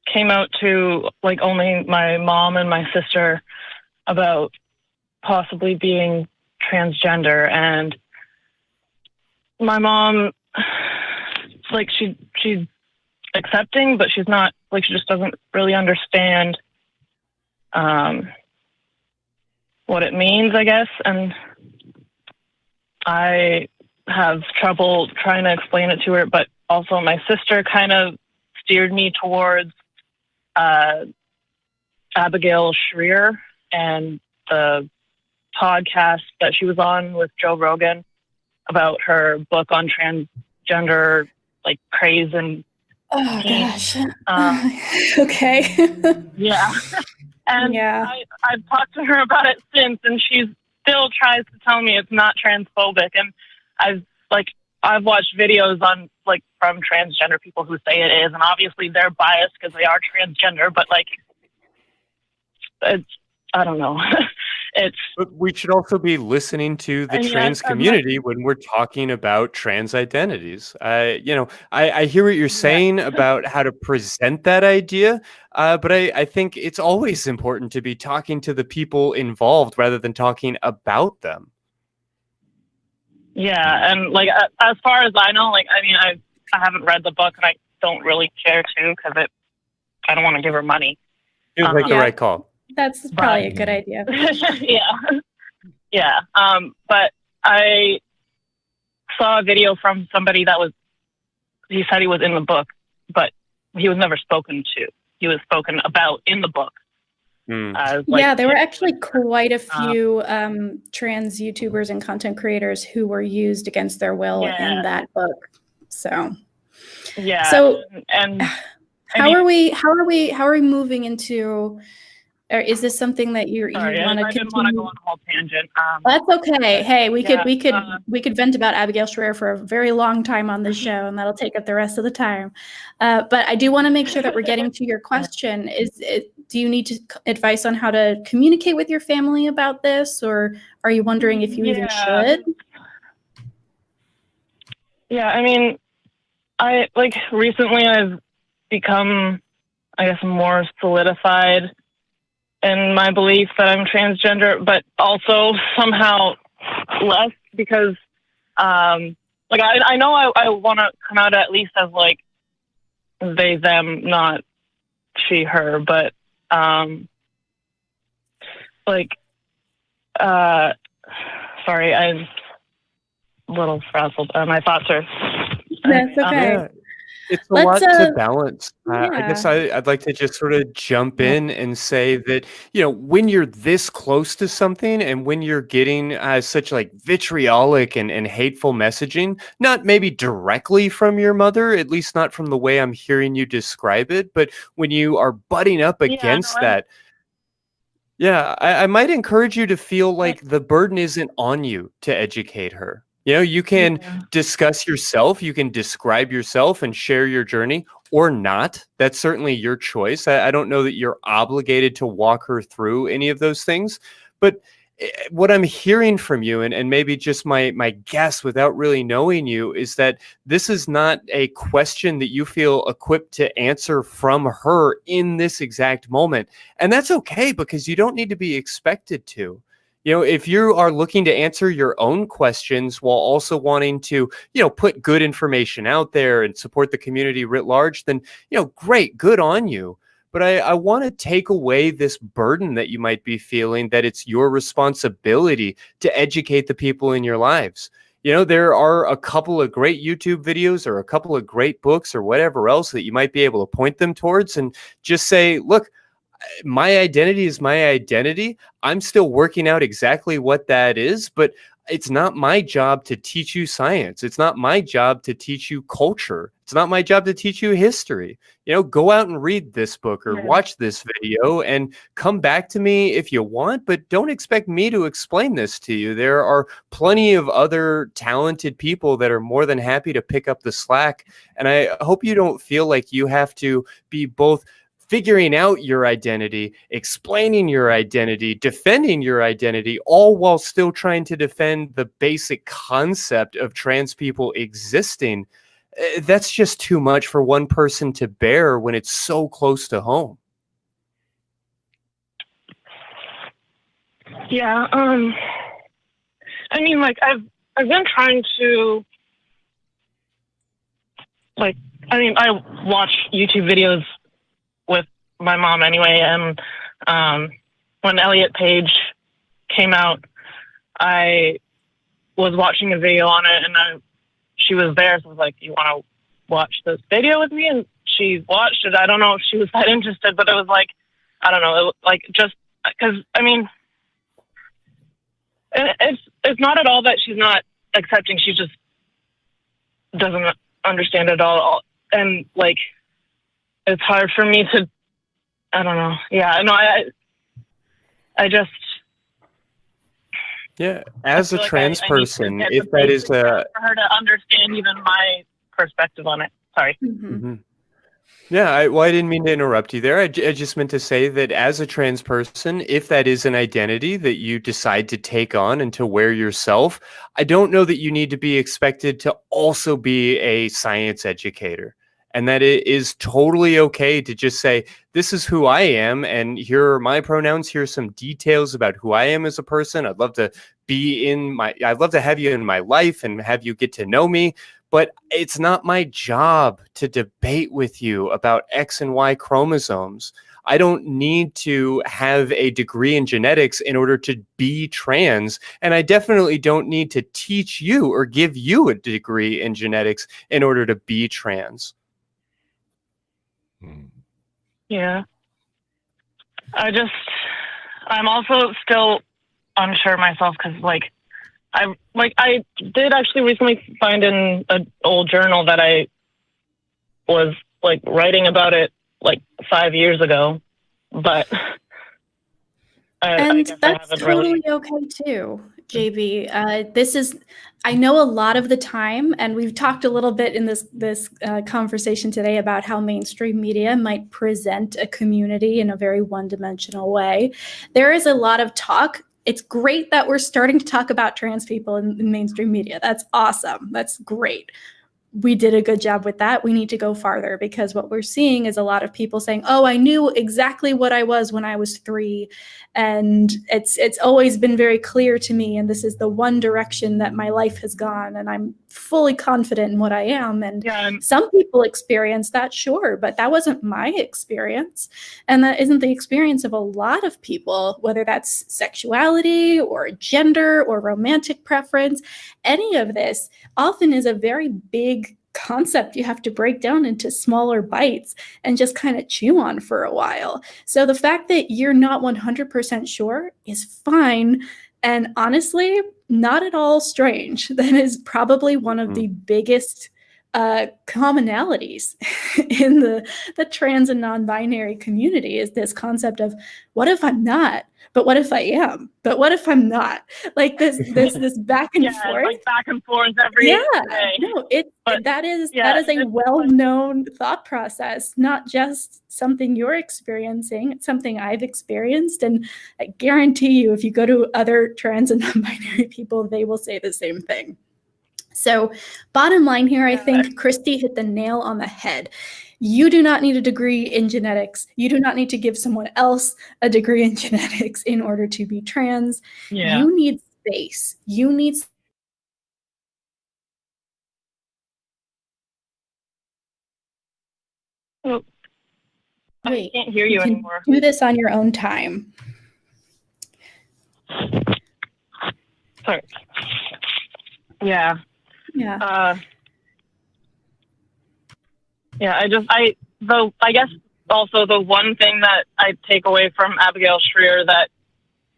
came out to like only my mom and my sister about possibly being transgender, and my mom, like she's accepting, but she's not, like, she just doesn't really understand what it means, I guess. And I have trouble trying to explain it to her, but also my sister kind of steered me towards Abigail Shrier and the podcast that she was on with Joe Rogan about her book on transgender, like, craze and gosh. Okay. Yeah. And yeah. I've talked to her about it since, and she still tries to tell me it's not transphobic. And I've watched videos on, like, from transgender people who say it is, and obviously they're biased because they are transgender, but, like, it's, I don't know. But we should also be listening to the I mean, trans I'm not- community when we're talking about trans identities. I hear what you're saying about how to present that idea, but I think it's always important to be talking to the people involved rather than talking about them. Yeah, and like as far as I know, like I mean, I haven't read the book, and I don't really care to because I don't want to give her money. It was like the Yeah. right call. That's probably a good idea. Yeah. But I saw a video from somebody he said he was in the book, but he was never spoken to. He was spoken about in the book. As, like, yeah, there were actually quite a few trans YouTubers and content creators who were used against their will in that book. So, So, and how are we moving into? Or is this something that you want to continue? I didn't want to go on a whole tangent. That's okay. Hey, we could vent about Abigail Schreier for a very long time on this show, and that'll take up the rest of the time. But I do want to make sure that we're getting to your question. Do you need advice on how to communicate with your family about this, or are you wondering if you even should? Yeah, I mean, recently I've become, I guess, more solidified in my belief that I'm transgender, but also somehow less because, I know I want to come out at least as like they, them, not she, her, but sorry, I'm a little frazzled. My thoughts are. That's okay. It's a lot to balance. I guess I'd like to just sort of jump in and say that, when you're this close to something and when you're getting such like vitriolic and hateful messaging, not maybe directly from your mother, at least not from the way I'm hearing you describe it, but when you are butting up against that, I might encourage you to feel like the burden isn't on you to educate her. You can discuss yourself, you can describe yourself and share your journey or not. That's certainly your choice. I don't know that you're obligated to walk her through any of those things. But what I'm hearing from you, and maybe just my guess without really knowing you, is that this is not a question that you feel equipped to answer from her in this exact moment. And that's okay, because you don't need to be expected to. If you are looking to answer your own questions while also wanting to, put good information out there and support the community writ large, then, great, good on you. But I want to take away this burden that you might be feeling, that it's your responsibility to educate the people in your lives. There are a couple of great YouTube videos or a couple of great books or whatever else that you might be able to point them towards and just say, look, my identity is my identity. I'm still working out exactly what that is, but it's not my job to teach you science. It's not my job to teach you culture. It's not my job to teach you history. Go out and read this book or watch this video and come back to me if you want, but don't expect me to explain this to you. There are plenty of other talented people that are more than happy to pick up the slack. And I hope you don't feel like you have to be both figuring out your identity, explaining your identity, defending your identity, all while still trying to defend the basic concept of trans people existing. That's just too much for one person to bear when it's so close to home. Yeah. I mean, like I've been trying to, I watch YouTube videos with my mom anyway, and when Elliot Page came out, I was watching a video on it, and she was there, so I was like, you want to watch this video with me? And she watched it. I don't know if she was that interested, but it was like, I don't know, just because, I mean, it's not at all that she's not accepting, she just doesn't understand it all, and like, it's hard for me to, I don't know. Yeah, no, I just. Yeah, as a trans person, if that is for her to understand even my perspective on it. Sorry. Mm-hmm. Yeah, I didn't mean to interrupt you there. I just meant to say that as a trans person, if that is an identity that you decide to take on and to wear yourself, I don't know that you need to be expected to also be a science educator. And that it is totally okay to just say, this is who I am, and here are my pronouns. Here's some details about who I am as a person. I'd love to I'd love to have you in my life and have you get to know me. But it's not my job to debate with you about X and Y chromosomes. I don't need to have a degree in genetics in order to be trans. And I definitely don't need to teach you or give you a degree in genetics in order to be trans. Yeah. I'm also still unsure myself because, I did actually recently find in an old journal that I was writing about it 5 years ago, but And that's totally okay too, JB. I know a lot of the time, and we've talked a little bit in this conversation today about how mainstream media might present a community in a very one-dimensional way. There is a lot of talk. It's great that we're starting to talk about trans people in mainstream media. That's awesome. That's great. We did a good job with that. We need to go farther, because what we're seeing is a lot of people saying, oh, I knew exactly what I was when I was 3. And it's always been very clear to me. And this is the one direction that my life has gone. And I'm fully confident in what I am. And some people experience that, sure, but that wasn't my experience. And that isn't the experience of a lot of people, whether that's sexuality or gender or romantic preference. Any of this often is a very big concept you have to break down into smaller bites and just kind of chew on for a while. So the fact that you're not 100% sure is fine. And honestly, not at all strange. That is probably one of the biggest commonalities in the trans and non-binary community, is this concept of, what if I'm not? But what if I am? But what if I'm not? This back and forth. Back and forth every day. No, that is a well-known thought process, not just something you're experiencing. It's something I've experienced, and I guarantee you, if you go to other trans and non-binary people, they will say the same thing. So bottom line here, I think Christy hit the nail on the head. You do not need a degree in genetics. You do not need to give someone else a degree in genetics in order to be trans. Yeah. You need space. You need I can't hear you anymore. Do this on your own time. Sorry. Yeah. Yeah. I guess also the one thing that I take away from Abigail Shrier that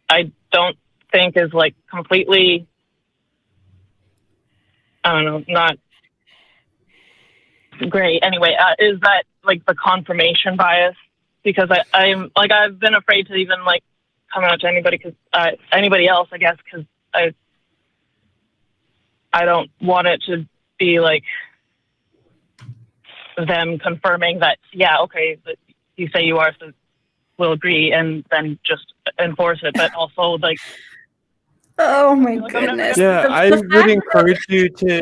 I don't think is completely, I don't know, not great anyway, is that the confirmation bias, because I've been afraid to even come out to anybody else, I guess, because I don't want it to be them confirming that, yeah, okay, that you say you are, so we'll agree, and then just enforce it. But also oh my goodness. Yeah, I would encourage you to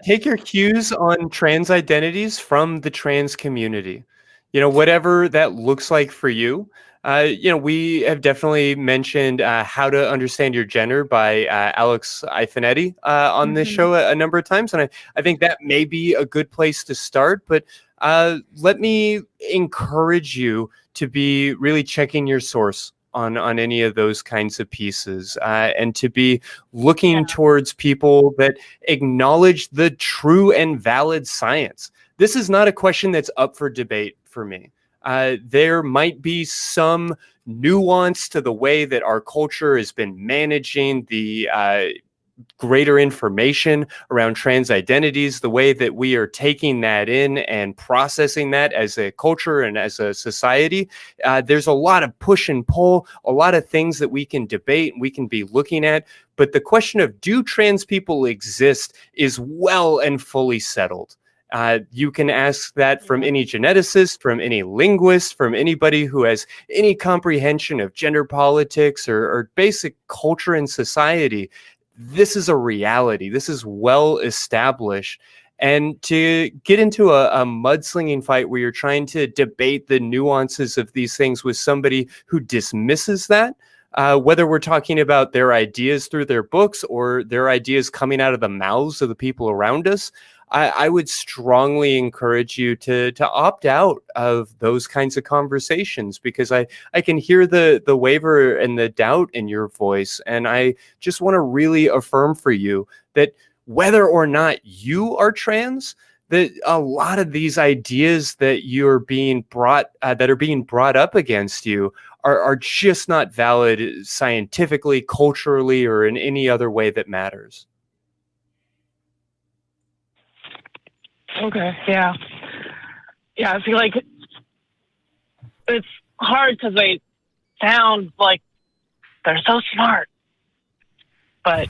take your cues on trans identities from the trans community. Whatever that looks like for you. We have definitely mentioned How to Understand Your Gender by Alex Ifinetti on this show a number of times. And I think that may be a good place to start. But let me encourage you to be really checking your source on any of those kinds of pieces, and to be looking towards people that acknowledge the true and valid science. This is not a question that's up for debate for me. There might be some nuance to the way that our culture has been managing the greater information around trans identities, the way that we are taking that in and processing that as a culture and as a society. There's a lot of push and pull, a lot of things that we can debate and we can be looking at. But the question of, do trans people exist, is well and fully settled. You can ask that from any geneticist, from any linguist, from anybody who has any comprehension of gender politics or basic culture and society. This is a reality. This is well established. And to get into a mudslinging fight where you're trying to debate the nuances of these things with somebody who dismisses that, whether we're talking about their ideas through their books or their ideas coming out of the mouths of the people around us, I would strongly encourage you to opt out of those kinds of conversations, because I can hear the waver and the doubt in your voice. And I just want to really affirm for you that whether or not you are trans, that a lot of these ideas that you're being brought that are being brought up against you are just not valid scientifically, culturally, or in any other way that matters. Okay, yeah. Yeah, I feel like it's hard because they sound like they're so smart. But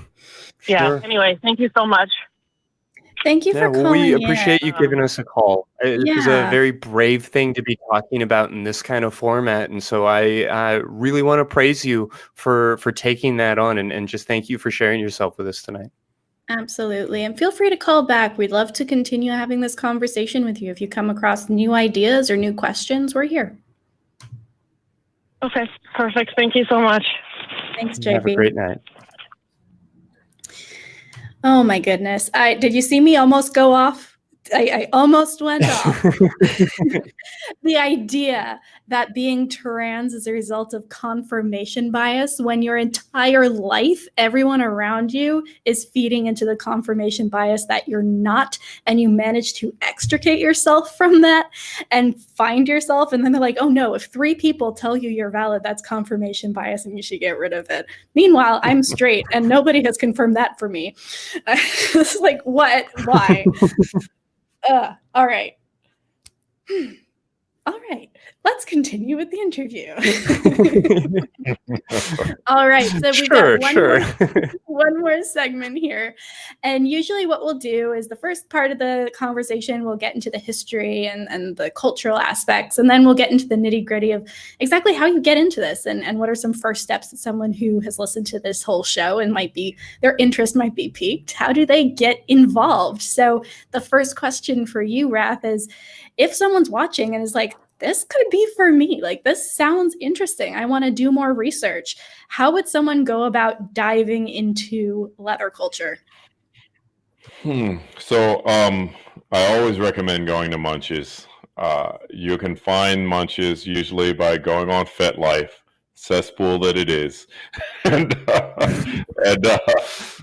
yeah, Sure. Anyway, thank you so much. Thank you for Well, calling we in. appreciate you giving us a call. This is a Yeah. very brave thing to be talking about in this kind of format. And so I really want to praise you for taking that on, and just thank you for sharing yourself with us tonight. Absolutely. And feel free to call back. We'd love to continue having this conversation with you. If you come across new ideas or new questions, we're here. Okay, perfect. Thank you so much. Thanks, JB. Have a great night. Oh my goodness. Did you see me almost go off? I almost went off. The idea that being trans is a result of confirmation bias, when your entire life, everyone around you is feeding into the confirmation bias that you're not, and you manage to extricate yourself from that and find yourself. And then they're like, oh no, if 3 people tell you you're valid, that's confirmation bias and you should get rid of it. Meanwhile, I'm straight and nobody has confirmed that for me. It's like, what? Why? All right. All right. Let's continue with the interview. All right. So we've got one more segment here. And usually what we'll do is the first part of the conversation, we'll get into the history and the cultural aspects. And then we'll get into the nitty gritty of exactly how you get into this and what are some first steps that someone who has listened to this whole show and their interest might be piqued. How do they get involved? So the first question for you, Rath, is if someone's watching and is like, this could be for me, like this sounds interesting, I want to do more research, how would someone go about diving into leather culture? So I always recommend going to Munches. You can find Munches usually by going on FetLife, cesspool that it is, and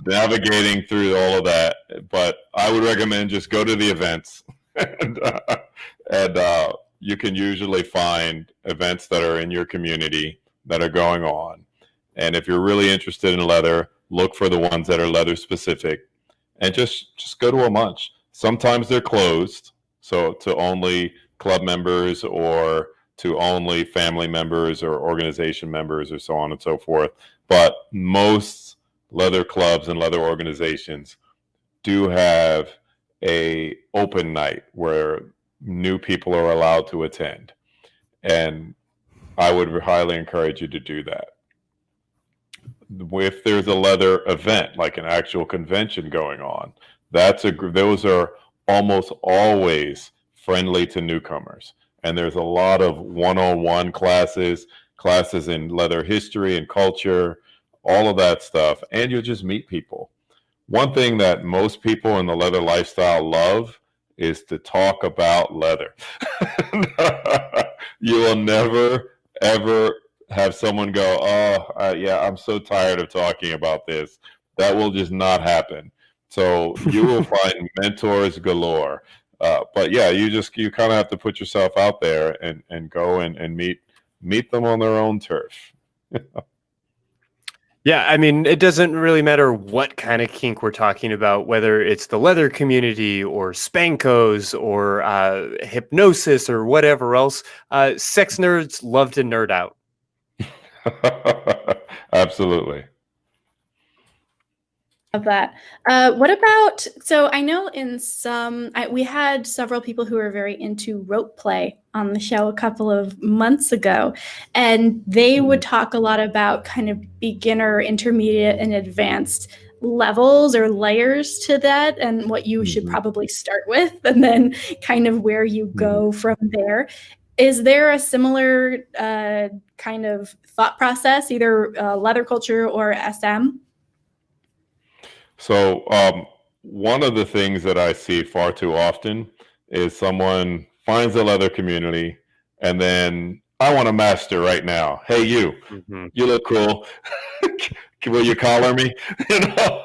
navigating through all of that. But I would recommend just go to the events, and you can usually find events that are in your community that are going on. And if you're really interested in leather, look for the ones that are leather specific, and just go to a munch. Sometimes they're closed, so to only club members or to only family members or organization members or so on and so forth. But most leather clubs and leather organizations do have a open night where new people are allowed to attend, and I would highly encourage you to do that. If there's a leather event, like an actual convention going on, those are almost always friendly to newcomers, and there's a lot of one-on-one classes in leather history and culture, all of that stuff, and you'll just meet people. One thing that most people in the leather lifestyle love is to talk about leather. You will never, ever have someone go, yeah, I'm so tired of talking about this. That will just not happen. So you will find mentors galore. But yeah, you kind of have to put yourself out there and go and meet them on their own turf. Yeah, I mean, it doesn't really matter what kind of kink we're talking about, whether it's the leather community or spankos or hypnosis or whatever else. Sex nerds love to nerd out. Absolutely. Love that. What about, so I know in some, we had several people who were very into rope play on the show a couple of months ago, and they would talk a lot about kind of beginner, intermediate, and advanced levels or layers to that, and what you should probably start with, and then kind of where you go from there. Is there a similar kind of thought process, either leather culture or SM? So one of the things that I see far too often is someone finds a leather community and then, I want to master right now. Hey, you look cool. Will you collar me? You know?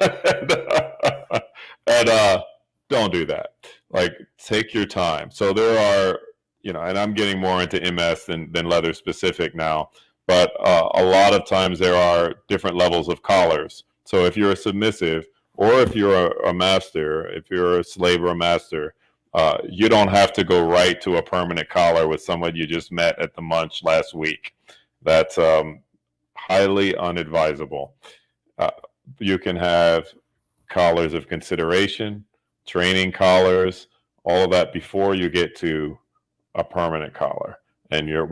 and don't do that. Like, take your time. So there are, you know, and I'm getting more into MS than leather specific now, but a lot of times there are different levels of collars. So if you're a submissive, or if you're a master, if you're a slave or a master, you don't have to go right to a permanent collar with someone you just met at the munch last week. That's highly unadvisable. You can have collars of consideration, training collars, all of that before you get to a permanent collar. And you're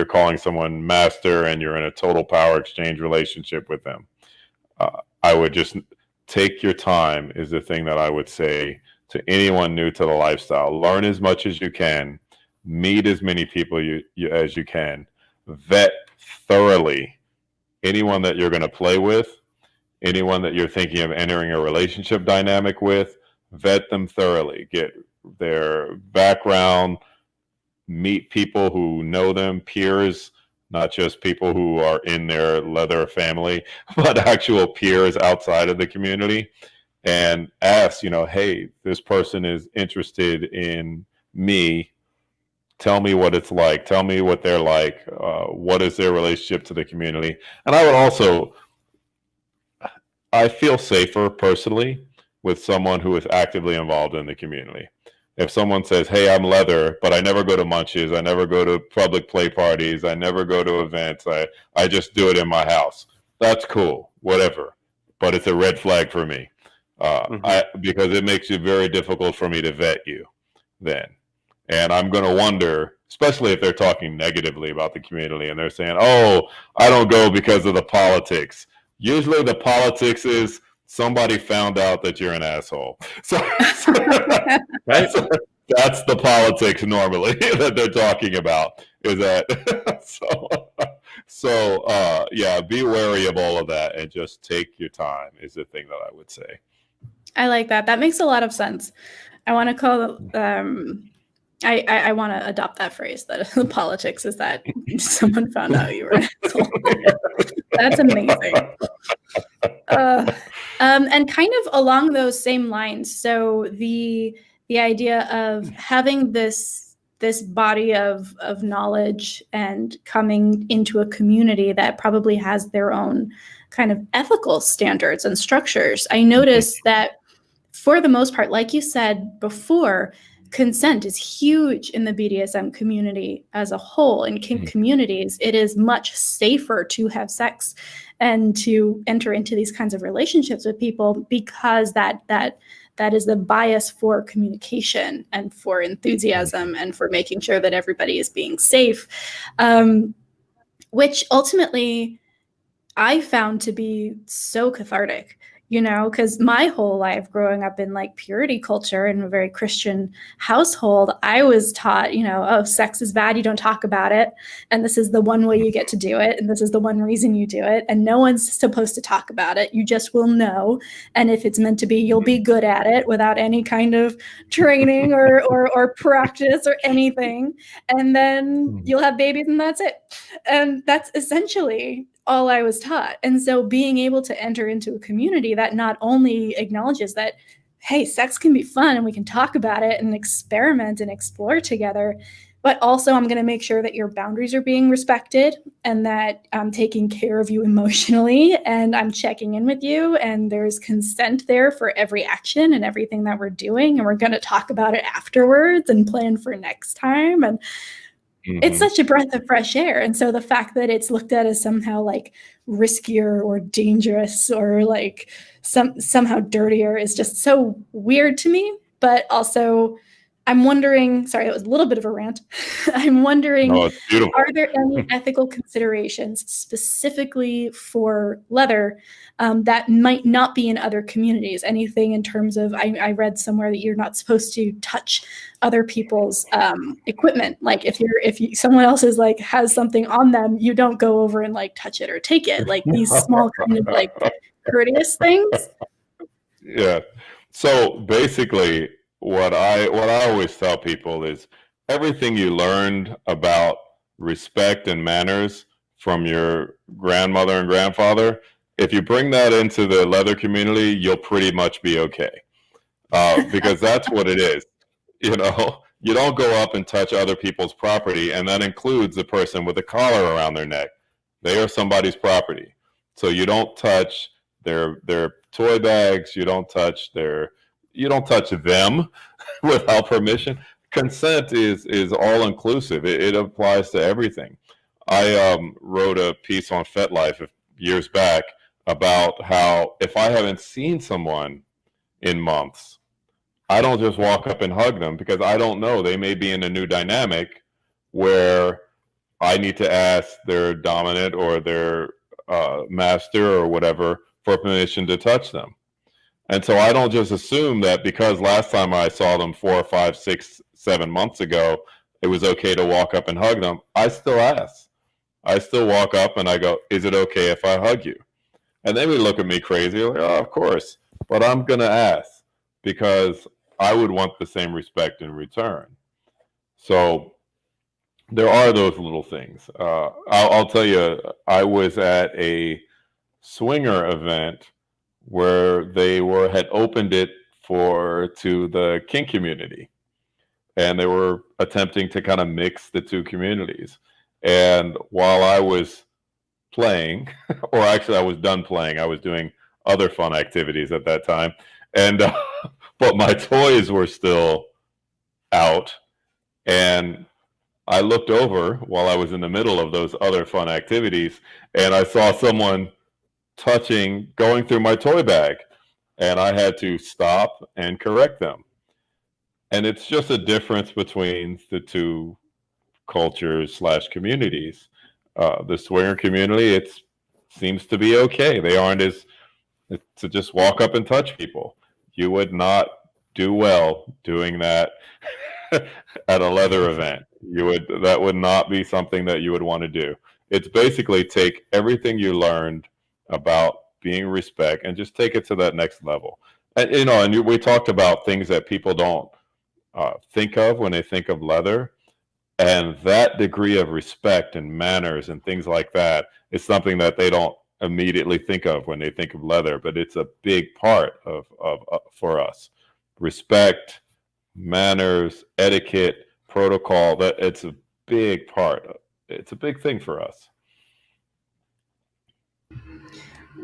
calling someone master and you're in a total power exchange relationship with them. I would just take your time is the thing that I would say to anyone new to the lifestyle. Learn as much as you can, meet as many people as you can, vet thoroughly anyone that you're going to play with, anyone that you're thinking of entering a relationship dynamic with, vet them thoroughly, get their background, meet people who know them, peers, not just people who are in their leather family, but actual peers outside of the community, and ask, you know, hey, this person is interested in me. Tell me what it's like. Tell me what they're like. What is their relationship to the community? And I would also, I feel safer personally with someone who is actively involved in the community. If someone says, hey, I'm leather, but I never go to munches, I never go to public play parties, I never go to events, I just do it in my house. That's cool, whatever. But it's a red flag for me because it makes it very difficult for me to vet you then. And I'm going to wonder, especially if they're talking negatively about the community and they're saying, oh, I don't go because of the politics. Usually the politics is somebody found out that you're an asshole. So that's the politics normally that they're talking about, is that yeah, be wary of all of that and just take your time is the thing that I would say. I like that. That makes a lot of sense. I want to call I want to adopt that phrase, that the politics is that someone found out you were an asshole. That's amazing. And kind of along those same lines, so the idea of having this body of knowledge and coming into a community that probably has their own kind of ethical standards and structures. I noticed that for the most part, like you said before, consent is huge in the BDSM community as a whole. In kink communities, it is much safer to have sex and to enter into these kinds of relationships with people because that is the bias for communication and for enthusiasm and for making sure that everybody is being safe, which ultimately I found to be so cathartic. You know, because my whole life growing up in like purity culture in a very Christian household, I was taught, you know, oh, sex is bad, you don't talk about it. And this is the one way you get to do it. And this is the one reason you do it. And no one's supposed to talk about it. You just will know. And if it's meant to be, you'll be good at it without any kind of training or practice or anything. And then you'll have babies and that's it. And that's essentially all I was taught. And so being able to enter into a community that not only acknowledges that, hey, sex can be fun and we can talk about it and experiment and explore together, but also I'm going to make sure that your boundaries are being respected and that I'm taking care of you emotionally and I'm checking in with you and there's consent there for every action and everything that we're doing. And we're going to talk about it afterwards and plan for next time. And it's such a breath of fresh air. And so the fact that it's looked at as somehow like riskier or dangerous or like somehow dirtier is just so weird to me. But also, I'm wondering, sorry, that was a little bit of a rant. I'm wondering, No, it's beautiful. are there any ethical considerations specifically for leather that might not be in other communities? Anything in terms of, I read somewhere that you're not supposed to touch other people's equipment. Like if someone else is like has something on them, you don't go over and like touch it or take it. Like these small kind of like courteous things. Yeah. So basically, what I always tell people is everything you learned about respect and manners from your grandmother and grandfather, if you bring that into the leather community, you'll pretty much be okay. Because that's what it is. You know, you don't go up and touch other people's property, and that includes the person with a collar around their neck. They are somebody's property. So you don't touch their toy bags, you don't touch them without permission. Consent is all inclusive. It applies to everything. I wrote a piece on FetLife years back about how if I haven't seen someone in months, I don't just walk up and hug them because I don't know. They may be in a new dynamic where I need to ask their dominant or their master or whatever for permission to touch them. And so I don't just assume that because last time I saw them 4, 5, 6, 7 months ago, it was okay to walk up and hug them. I still ask. I still walk up and I go, is it okay if I hug you? And they would look at me crazy, like, oh, of course. But I'm going to ask because I would want the same respect in return. So there are those little things. I'll tell you, I was at a swinger event where they had opened it to the kink community, and they were attempting to kind of mix the two communities. And while I was playing, or actually I was done playing, I was doing other fun activities at that time, and but my toys were still out, and I looked over while I was in the middle of those other fun activities, and I saw someone going through my toy bag, and I had to stop and correct them. And it's just a difference between the two cultures / communities. The swinger community, it seems to be okay. They aren't to just walk up and touch people. You would not do well doing that at a leather event. That would not be something that you would want to do. It's basically take everything you learned about being respect and just take it to that next level. And we talked about things that people don't think of when they think of leather, and that degree of respect and manners and things like that is something that they don't immediately think of when they think of leather, but it's a big part of for us. Respect, manners, etiquette, protocol, that it's a big part. It's a big thing for us.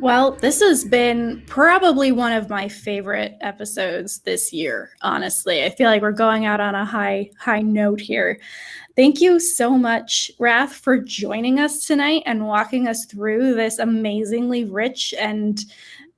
Well, this has been probably one of my favorite episodes this year, honestly. I feel like we're going out on a high note here. Thank you so much, Rath, for joining us tonight and walking us through this amazingly rich and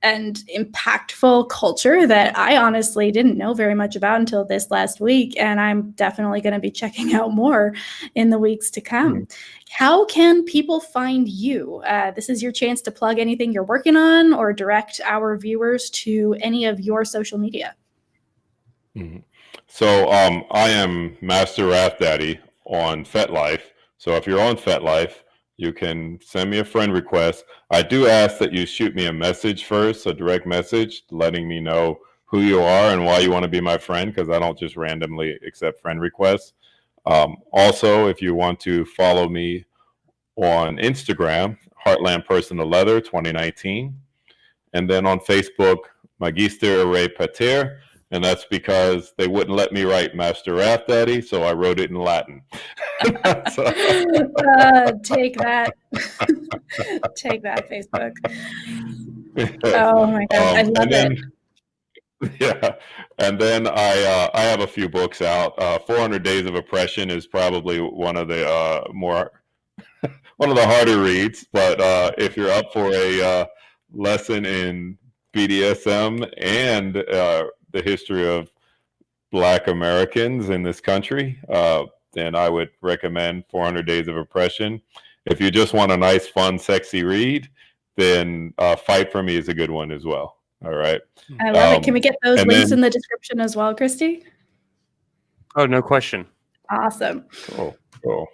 impactful culture that I honestly didn't know very much about until this last week, and I'm definitely going to be checking out more in the weeks to come. Mm-hmm. How can people find you? This is your chance to plug anything you're working on or direct our viewers to any of your social media. Mm-hmm. So I am Master Rath Daddy on FetLife. So if you're on FetLife, you can send me a friend request. I do ask that you shoot me a message first, a direct message, letting me know who you are and why you want to be my friend, because I don't just randomly accept friend requests. Also, if you want to follow me on Instagram, Heartland Personal Leather 2019. And then on Facebook, Magister Ray Pater. And that's because they wouldn't let me write Master Rath Daddy, so I wrote it in Latin. Take that. Take that, Facebook. Oh my gosh, I love it. Yeah, and then I have a few books out. 400 Days of Oppression is probably one of the one of the harder reads, but if you're up for a lesson in BDSM and the history of Black Americans in this country, then I would recommend 400 Days of Oppression. If you just want a nice, fun, sexy read, then Fight for Me is a good one as well. All right. I love it. Can we get those links in the description as well, Christy? Oh, no question. Awesome. Cool. All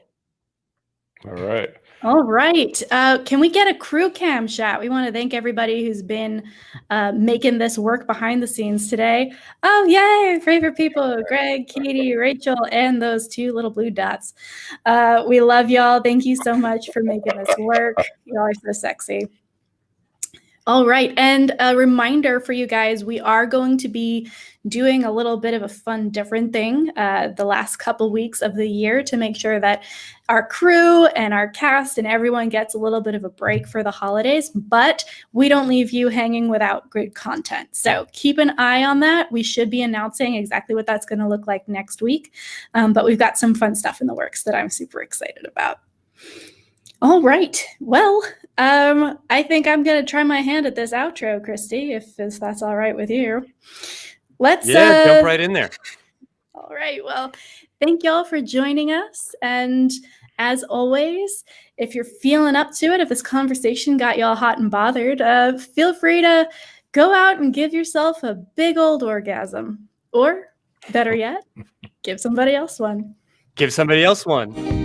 right. All right. Can we get a crew cam shot? We want to thank everybody who's been making this work behind the scenes today. Oh, yay. Favorite people, Greg, Katie, Rachel, and those 2 little blue dots. We love y'all. Thank you so much for making this work. Y'all are so sexy. All right. And a reminder for you guys, we are going to be doing a little bit of a fun, different thing the last couple weeks of the year to make sure that our crew and our cast and everyone gets a little bit of a break for the holidays, but we don't leave you hanging without good content. So keep an eye on that. We should be announcing exactly what that's going to look like next week. But we've got some fun stuff in the works that I'm super excited about. All right. Well, I think I'm going to try my hand at this outro, Christy, if that's all right with you. Let's jump right in there. All right. Well, thank y'all for joining us. And as always, if you're feeling up to it, if this conversation got y'all hot and bothered, feel free to go out and give yourself a big old orgasm. Or better yet, give somebody else one. Give somebody else one.